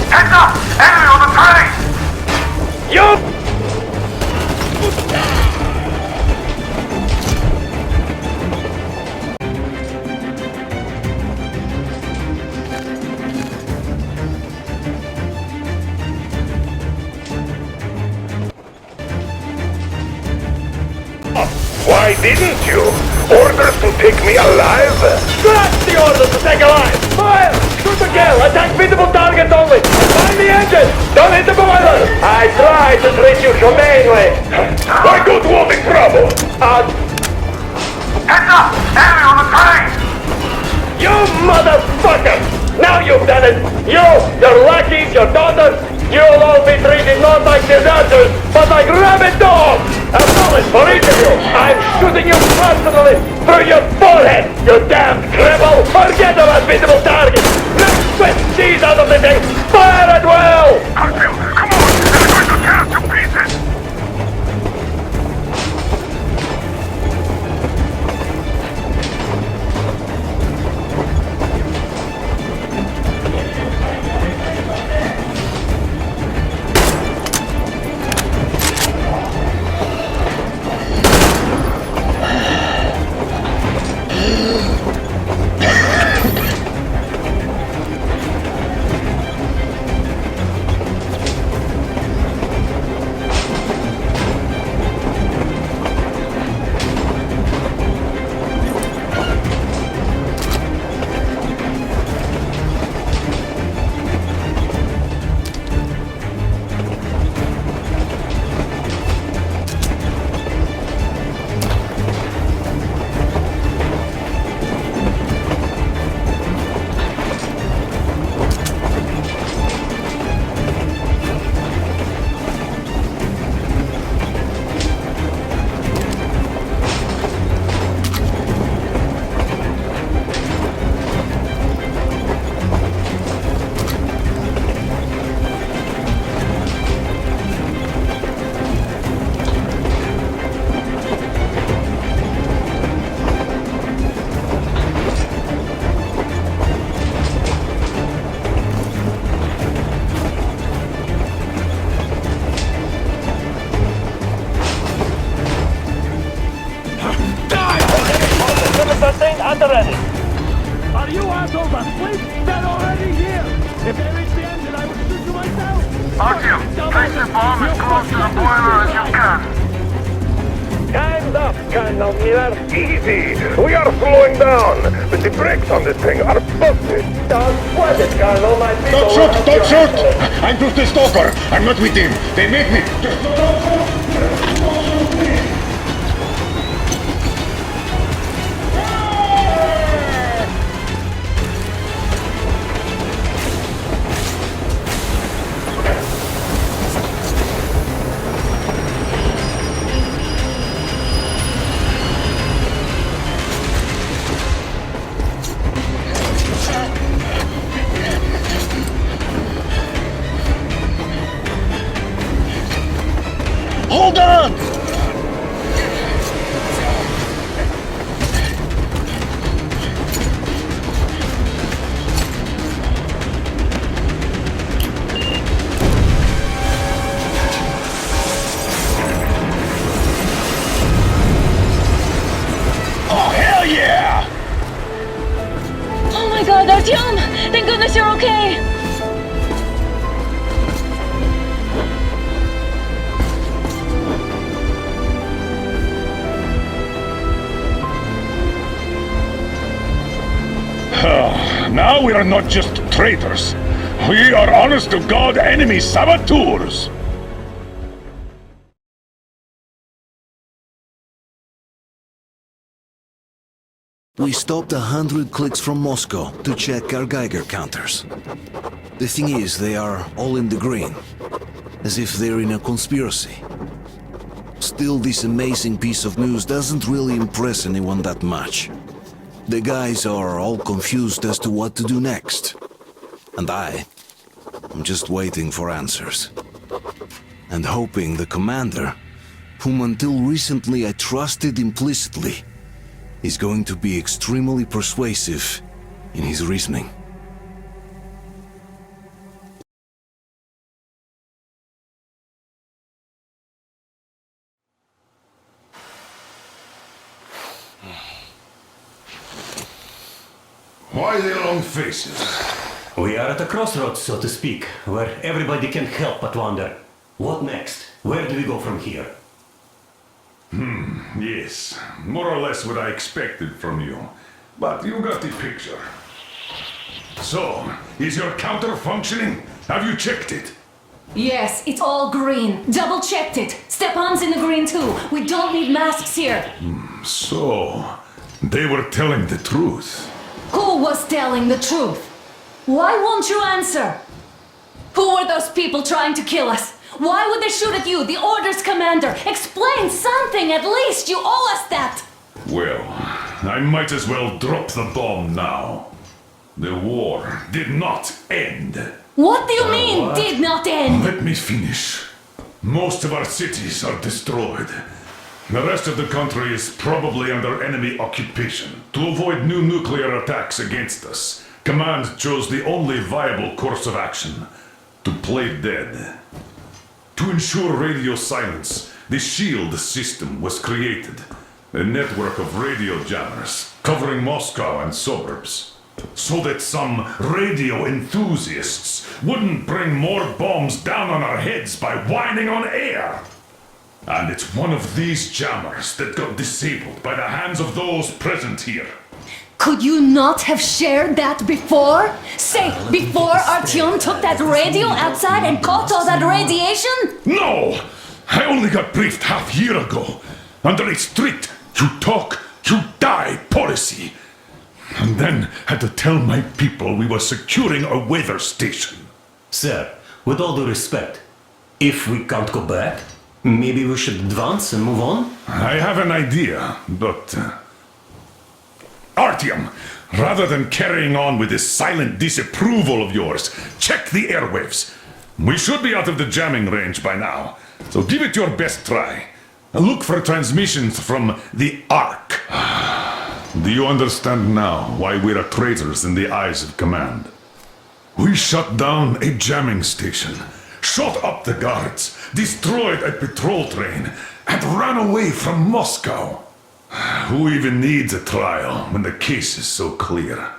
Heads up! Enemy on the train! You... Why didn't you? Orders to take me alive? That's the order to take alive! Fire! Shoot to kill! Attack visible targets only! And mind the engine! Don't hit the boiler! I tried to treat you humanely! Why go to all this trouble? Heads up! Enemy on the train! You motherfucker! Now you've done it! You, your lackeys, your daughters, you'll all be treated not like deserters, but like rabid dogs! A bullet for each of you! I'm shooting you personally through your forehead, you damned cripple! Forget about visible targets! Let's sweat cheese out of the thing! Fire at will! Artyom, come on! They're going to tear us to pieces! If they reach the engine, I will shoot you myself! Artyom, place the bomb as close to the boiler as you can. Time's up, Colonel Miller. Easy! We are slowing down, but the brakes on this thing are busted. Don't sweat it, Colonel. My people Don't shoot! Don't shoot! I'm just a stalker. I'm not with him. They made me. Just don't shoot! Hold on! Oh, hell yeah! Oh my god, Artyom! Thank goodness you're okay! Now we are not just traitors. We are honest-to-God enemy saboteurs. We stopped 100 clicks from Moscow to check our Geiger counters. The thing is, they are all in the green, as if they're in a conspiracy. Still, this amazing piece of news doesn't really impress anyone that much. The guys are all confused as to what to do next. And I'm just waiting for answers. And hoping the commander, whom until recently I trusted implicitly, is going to be extremely persuasive in his reasoning. Why the long faces? We are at a crossroads, so to speak, where everybody can't help but wonder. What next? Where do we go from here? Yes, more or less what I expected from you. But you got the picture. So, is your counter functioning? Have you checked it? Yes, it's all green. Double checked it. Stepan's in the green too. We don't need masks here. So, they were telling the truth. Who was telling the truth? Why won't you answer? Who were those people trying to kill us? Why would they shoot at you, the Order's commander? Explain something, at least! You owe us that! Well, I might as well drop the bomb now. The war did not end. What do you mean, did not end? Let me finish. Most of our cities are destroyed. The rest of the country is probably under enemy occupation. To avoid new nuclear attacks against us, Command chose the only viable course of action: to play dead. To ensure radio silence, the SHIELD system was created, a network of radio jammers covering Moscow and suburbs, so that some radio enthusiasts wouldn't bring more bombs down on our heads by whining on air. And it's one of these jammers that got disabled by the hands of those present here. Could you not have shared that before? Say, before Artyom took that radio outside and caught all that radiation? No! I only got briefed half year ago, under a strict you talk, you die policy. And then had to tell my people we were securing a weather station. Sir, with all due respect, if we can't go back, maybe we should advance and move on? I have an idea, but... Artyom, rather than carrying on with this silent disapproval of yours, check the airwaves. We should be out of the jamming range by now, so give it your best try. Look for transmissions from the Ark. Do you understand now why we are traitors in the eyes of Command? We shut down a jamming station, shot up the guards, destroyed a patrol train, and ran away from Moscow. Who even needs a trial when the case is so clear?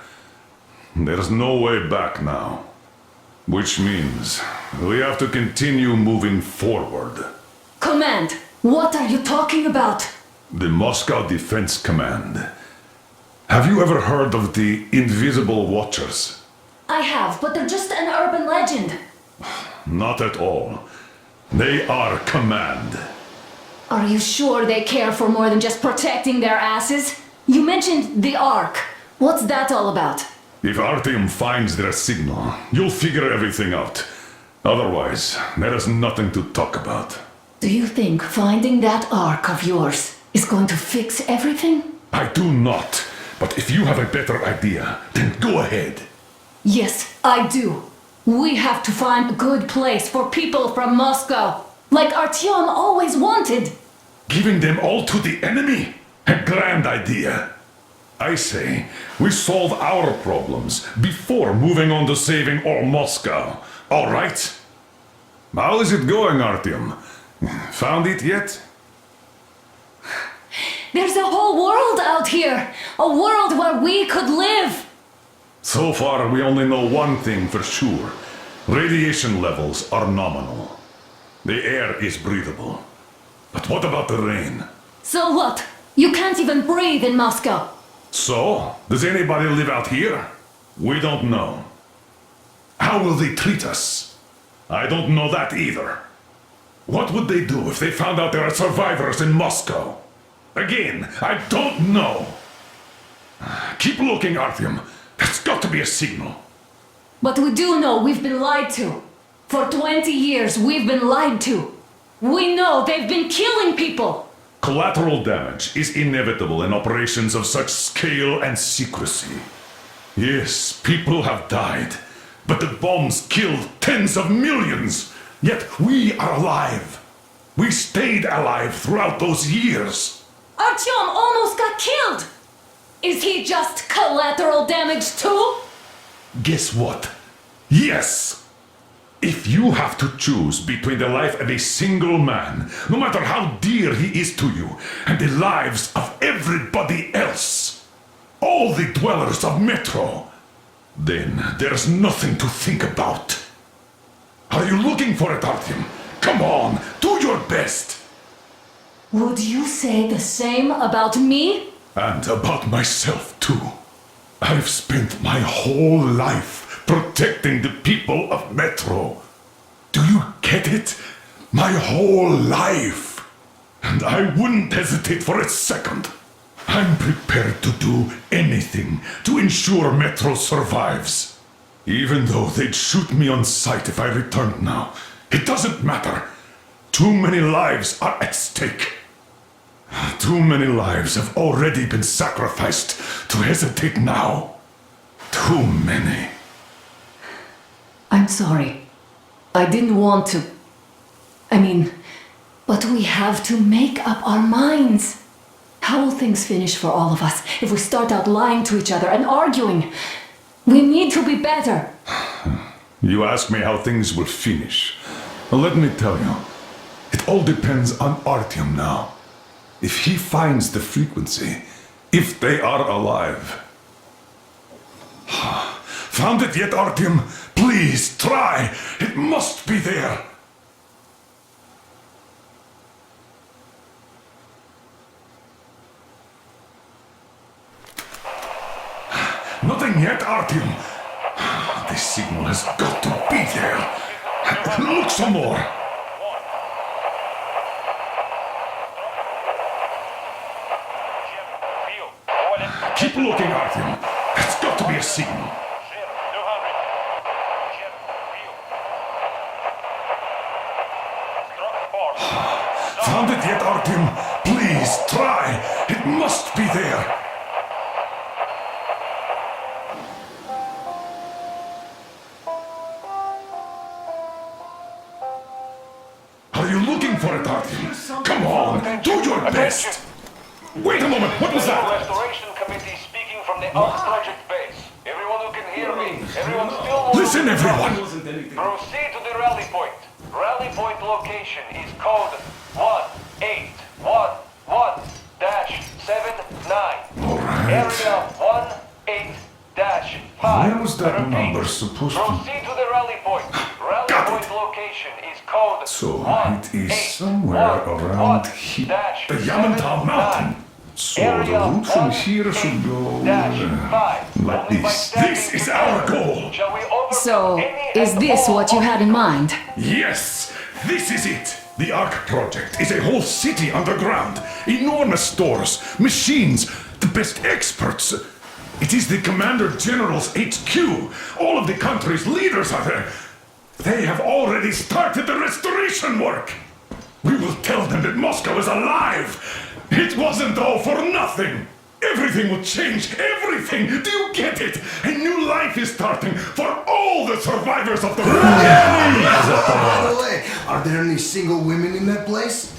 There's no way back now. Which means we have to continue moving forward. Command, what are you talking about? The Moscow Defense Command. Have you ever heard of the Invisible Watchers? I have, but they're just an urban legend. Not at all. They are command. Are you sure they care for more than just protecting their asses? You mentioned the Ark. What's that all about? If Artyom finds their signal, you'll figure everything out. Otherwise, there is nothing to talk about. Do you think finding that Ark of yours is going to fix everything? I do not. But if you have a better idea, then go ahead. Yes, I do. We have to find a good place for people from Moscow, like Artyom always wanted. Giving them all to the enemy? A grand idea. I say, we solve our problems before moving on to saving all Moscow. All right? How is it going, Artyom? Found it yet? There's a whole world out here! A world where we could live! So far, we only know one thing for sure. Radiation levels are nominal. The air is breathable. But what about the rain? So what? You can't even breathe in Moscow. So, does anybody live out here? We don't know. How will they treat us? I don't know that either. What would they do if they found out there are survivors in Moscow? Again, I don't know. Keep looking, Artyom. There's got to be a signal. But we do know we've been lied to. For 20 years, we've been lied to. We know they've been killing people. Collateral damage is inevitable in operations of such scale and secrecy. Yes, people have died, but the bombs killed tens of millions. Yet we are alive. We stayed alive throughout those years. Artyom almost got killed. Is he just collateral damage too? Guess what? Yes! If you have to choose between the life of a single man, no matter how dear he is to you, and the lives of everybody else, all the dwellers of Metro, then there's nothing to think about. Are you looking for it, Artyom? Come on, do your best! Would you say the same about me? And about myself, too. I've spent my whole life protecting the people of Metro. Do you get it? My whole life. And I wouldn't hesitate for a second. I'm prepared to do anything to ensure Metro survives. Even though they'd shoot me on sight if I returned now. It doesn't matter. Too many lives are at stake. Too many lives have already been sacrificed to hesitate now. Too many. I'm sorry. I didn't want to. But we have to make up our minds. How will things finish for all of us if we start out lying to each other and arguing? We need to be better. You ask me how things will finish. Well, let me tell you. It all depends on Artyom now. If he finds the frequency, if they are alive. Found it yet, Artyom? Please, try! It must be there! Nothing yet, Artyom. The signal has got to be there. Look some more. Keep looking, Artyom. There's got to be a signal. Found it yet, Artyom? Please, try. It must be there. Are you looking for it, Artyom? Come on, do your best. Wait a moment, what was that? Restoration Committee speaking from the Ark Project base. Everyone who can hear me, everyone still... Listen, everyone! Proceed to the rally point. Rally point location is code 1811-79. Area 18-5. Where was that number supposed to... Proceed to the rally point. destination is code So it is somewhere around here. The Yamantau Mountain. So the route from here should go like this. This is our goal. So, is this what you had in mind? Yes, this is it. The Ark Project is a whole city underground. Enormous stores, machines, the best experts. It is the Commander General's HQ. All of the country's leaders are there. They have already started the restoration work. We will tell them that Moscow is alive. It wasn't all for nothing. Everything will change. Everything. Do you get it? A new life is starting for all the survivors of the war. By the way, are there any single women in that place?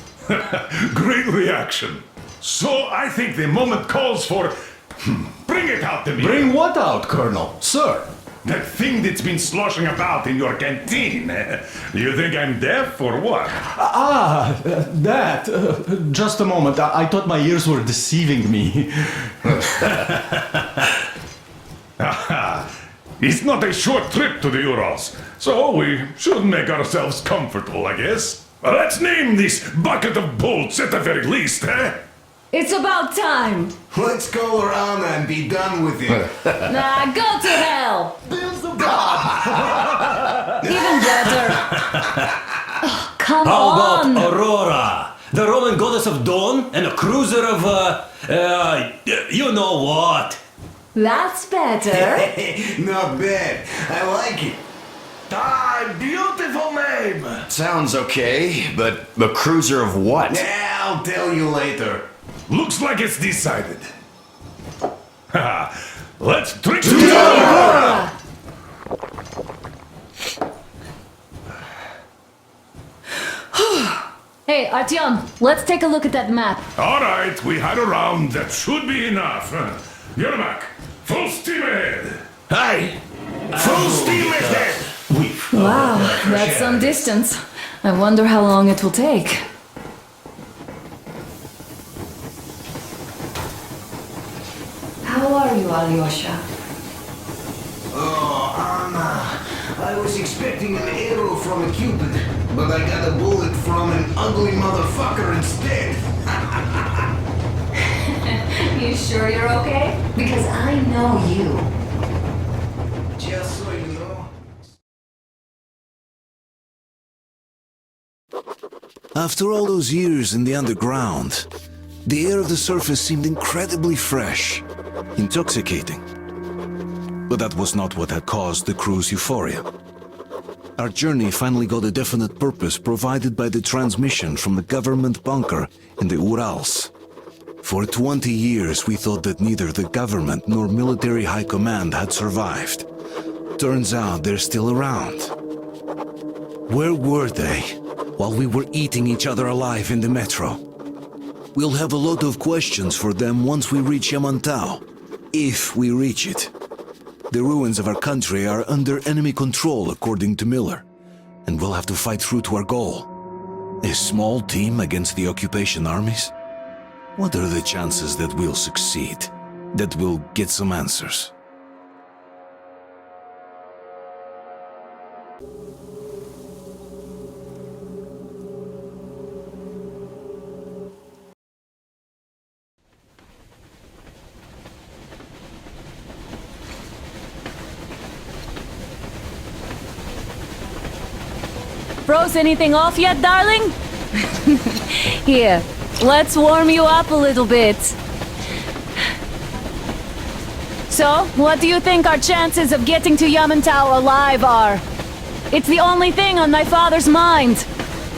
Great reaction. So I think the moment calls for... Bring it out to me. Bring what out, Colonel? Sir? That thing that's been sloshing about in your canteen. You think I'm deaf or what? That. Just a moment. I thought my ears were deceiving me. It's not a short trip to the Urals, so we should make ourselves comfortable, I guess. Let's name this bucket of bolts at the very least, eh? It's about time. Let's call her Anna and be done with it. Nah, go to hell. Bills of God. Even better. Oh, come How on. about Aurora? The Roman goddess of dawn and a cruiser of, you know what? That's better. Not bad. I like it. Beautiful name. Sounds okay, but the cruiser of what? Yeah, I'll tell you later. Looks like it's decided. Let's drink to Aurora! Hey, Artyom, let's take a look at that map. All right, we had a round. That should be enough. Yermak, full steam ahead. Aye. Full steam ahead. Wow, that's some distance. I wonder how long it will take. How are you, Alyosha? Oh, Anna. I was expecting an arrow from a Cupid, but I got a bullet from an ugly motherfucker instead. You sure you're okay? Because I know you. Just so you know. After all those years in the underground, the air of the surface seemed incredibly fresh, intoxicating. But that was not what had caused the crew's euphoria. Our journey finally got a definite purpose provided by the transmission from the government bunker in the Urals. For 20 years we thought that neither the government nor military high command had survived. Turns out they're still around. Where were they while we were eating each other alive in the metro? We'll have a lot of questions for them once we reach Yamantau, if we reach it. The ruins of our country are under enemy control, according to Miller, and we'll have to fight through to our goal. A small team against the occupation armies? What are the chances that we'll succeed, that we'll get some answers? Froze anything off yet, darling? Here, let's warm you up a little bit. So, what do you think our chances of getting to Yamantau alive are? It's the only thing on my father's mind.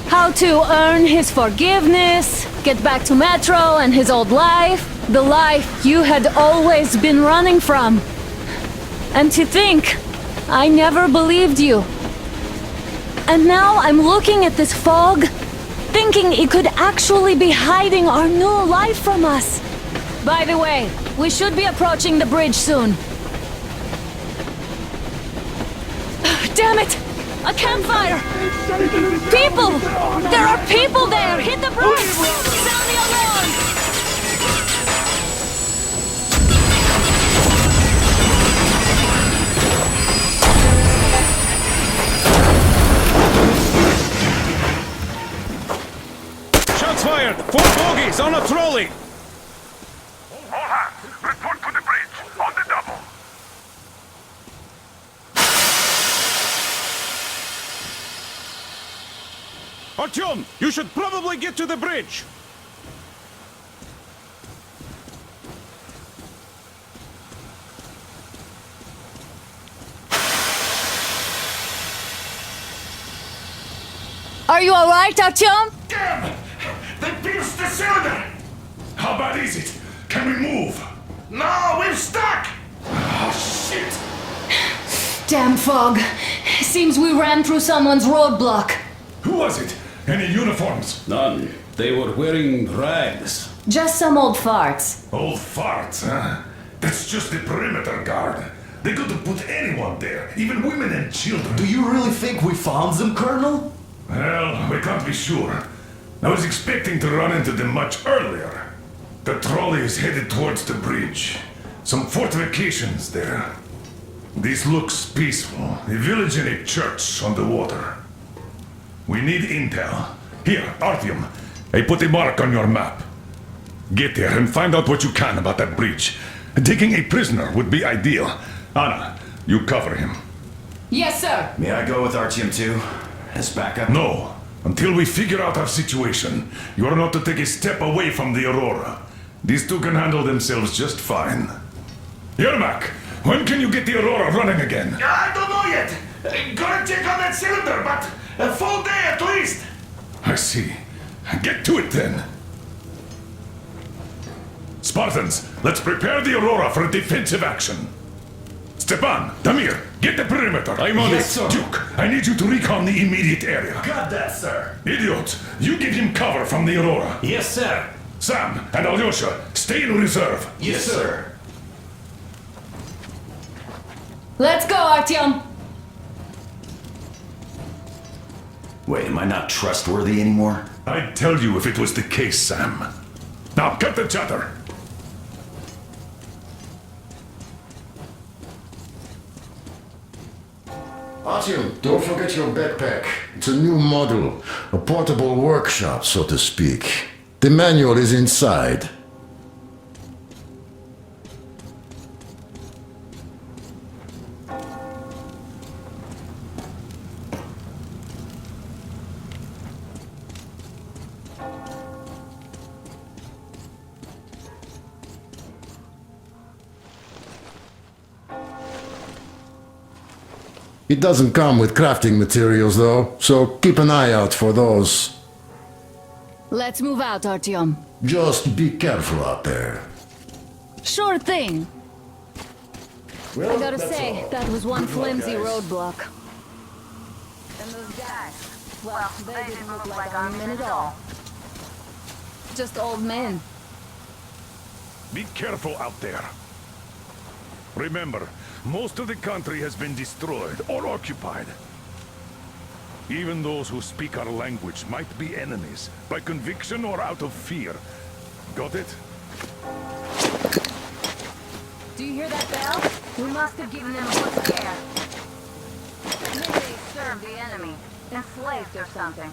How to earn his forgiveness, get back to Metro and his old life, the life you had always been running from. And to think, I never believed you. And now I'm looking at this fog, thinking it could actually be hiding our new life from us. By the way, we should be approaching the bridge soon. Damn it! A campfire! People! There are people there! Hit the brakes! Sound the alarm! fired! 4 bogies on a trolley! All hands, report to the bridge, on the double. Artyom, you should probably get to the bridge! Are you alright, Artyom? Damn! They pierced the cylinder! How bad is it? Can we move? No, we're stuck! Oh, shit! Damn fog. Seems we ran through someone's roadblock. Who was it? Any uniforms? None. They were wearing rags. Just some old farts. Old farts, huh? That's just the perimeter guard. They could have put anyone there, even women and children. Do you really think we found them, Colonel? Well, we can't be sure. I was expecting to run into them much earlier. The trolley is headed towards the bridge. Some fortifications there. This looks peaceful. A village and a church on the water. We need intel. Here, Artyom, I put a mark on your map. Get there and find out what you can about that bridge. Taking a prisoner would be ideal. Anna, you cover him. Yes, sir. May I go with Artyom too? As backup? No. Until we figure out our situation, you are not to take a step away from the Aurora. These two can handle themselves just fine. Yermak, when can you get the Aurora running again? I don't know yet. Gotta check on that cylinder, but a full day at least. I see. Get to it then. Spartans, let's prepare the Aurora for a defensive action. Stepan, Damir, get the perimeter. I'm on Yes, it. sir. Duke, I need you to recon the immediate area. Got that, sir. Idiot, you give him cover from the Aurora. Yes, sir. Sam and Alyosha, stay in reserve. Yes, sir. Let's go, Artyom. Wait, am I not trustworthy anymore? I'd tell you if it was the case, Sam. Now, cut the chatter. Artyom, don't forget your backpack. It's a new model, a portable workshop, so to speak. The manual is inside. It doesn't come with crafting materials, though, so keep an eye out for those. Let's move out, Artyom. Just be careful out there. Sure thing. Well, I gotta that's say, all. that was one Good luck, flimsy guys. roadblock. And those guys, Well, they didn't look like army men at all. Just old men. Be careful out there. Remember, most of the country has been destroyed or occupied. Even those who speak our language might be enemies, by conviction or out of fear. Got it? do you hear that bell? We must have given them a good scare. Maybe they served the enemy, enslaved or something.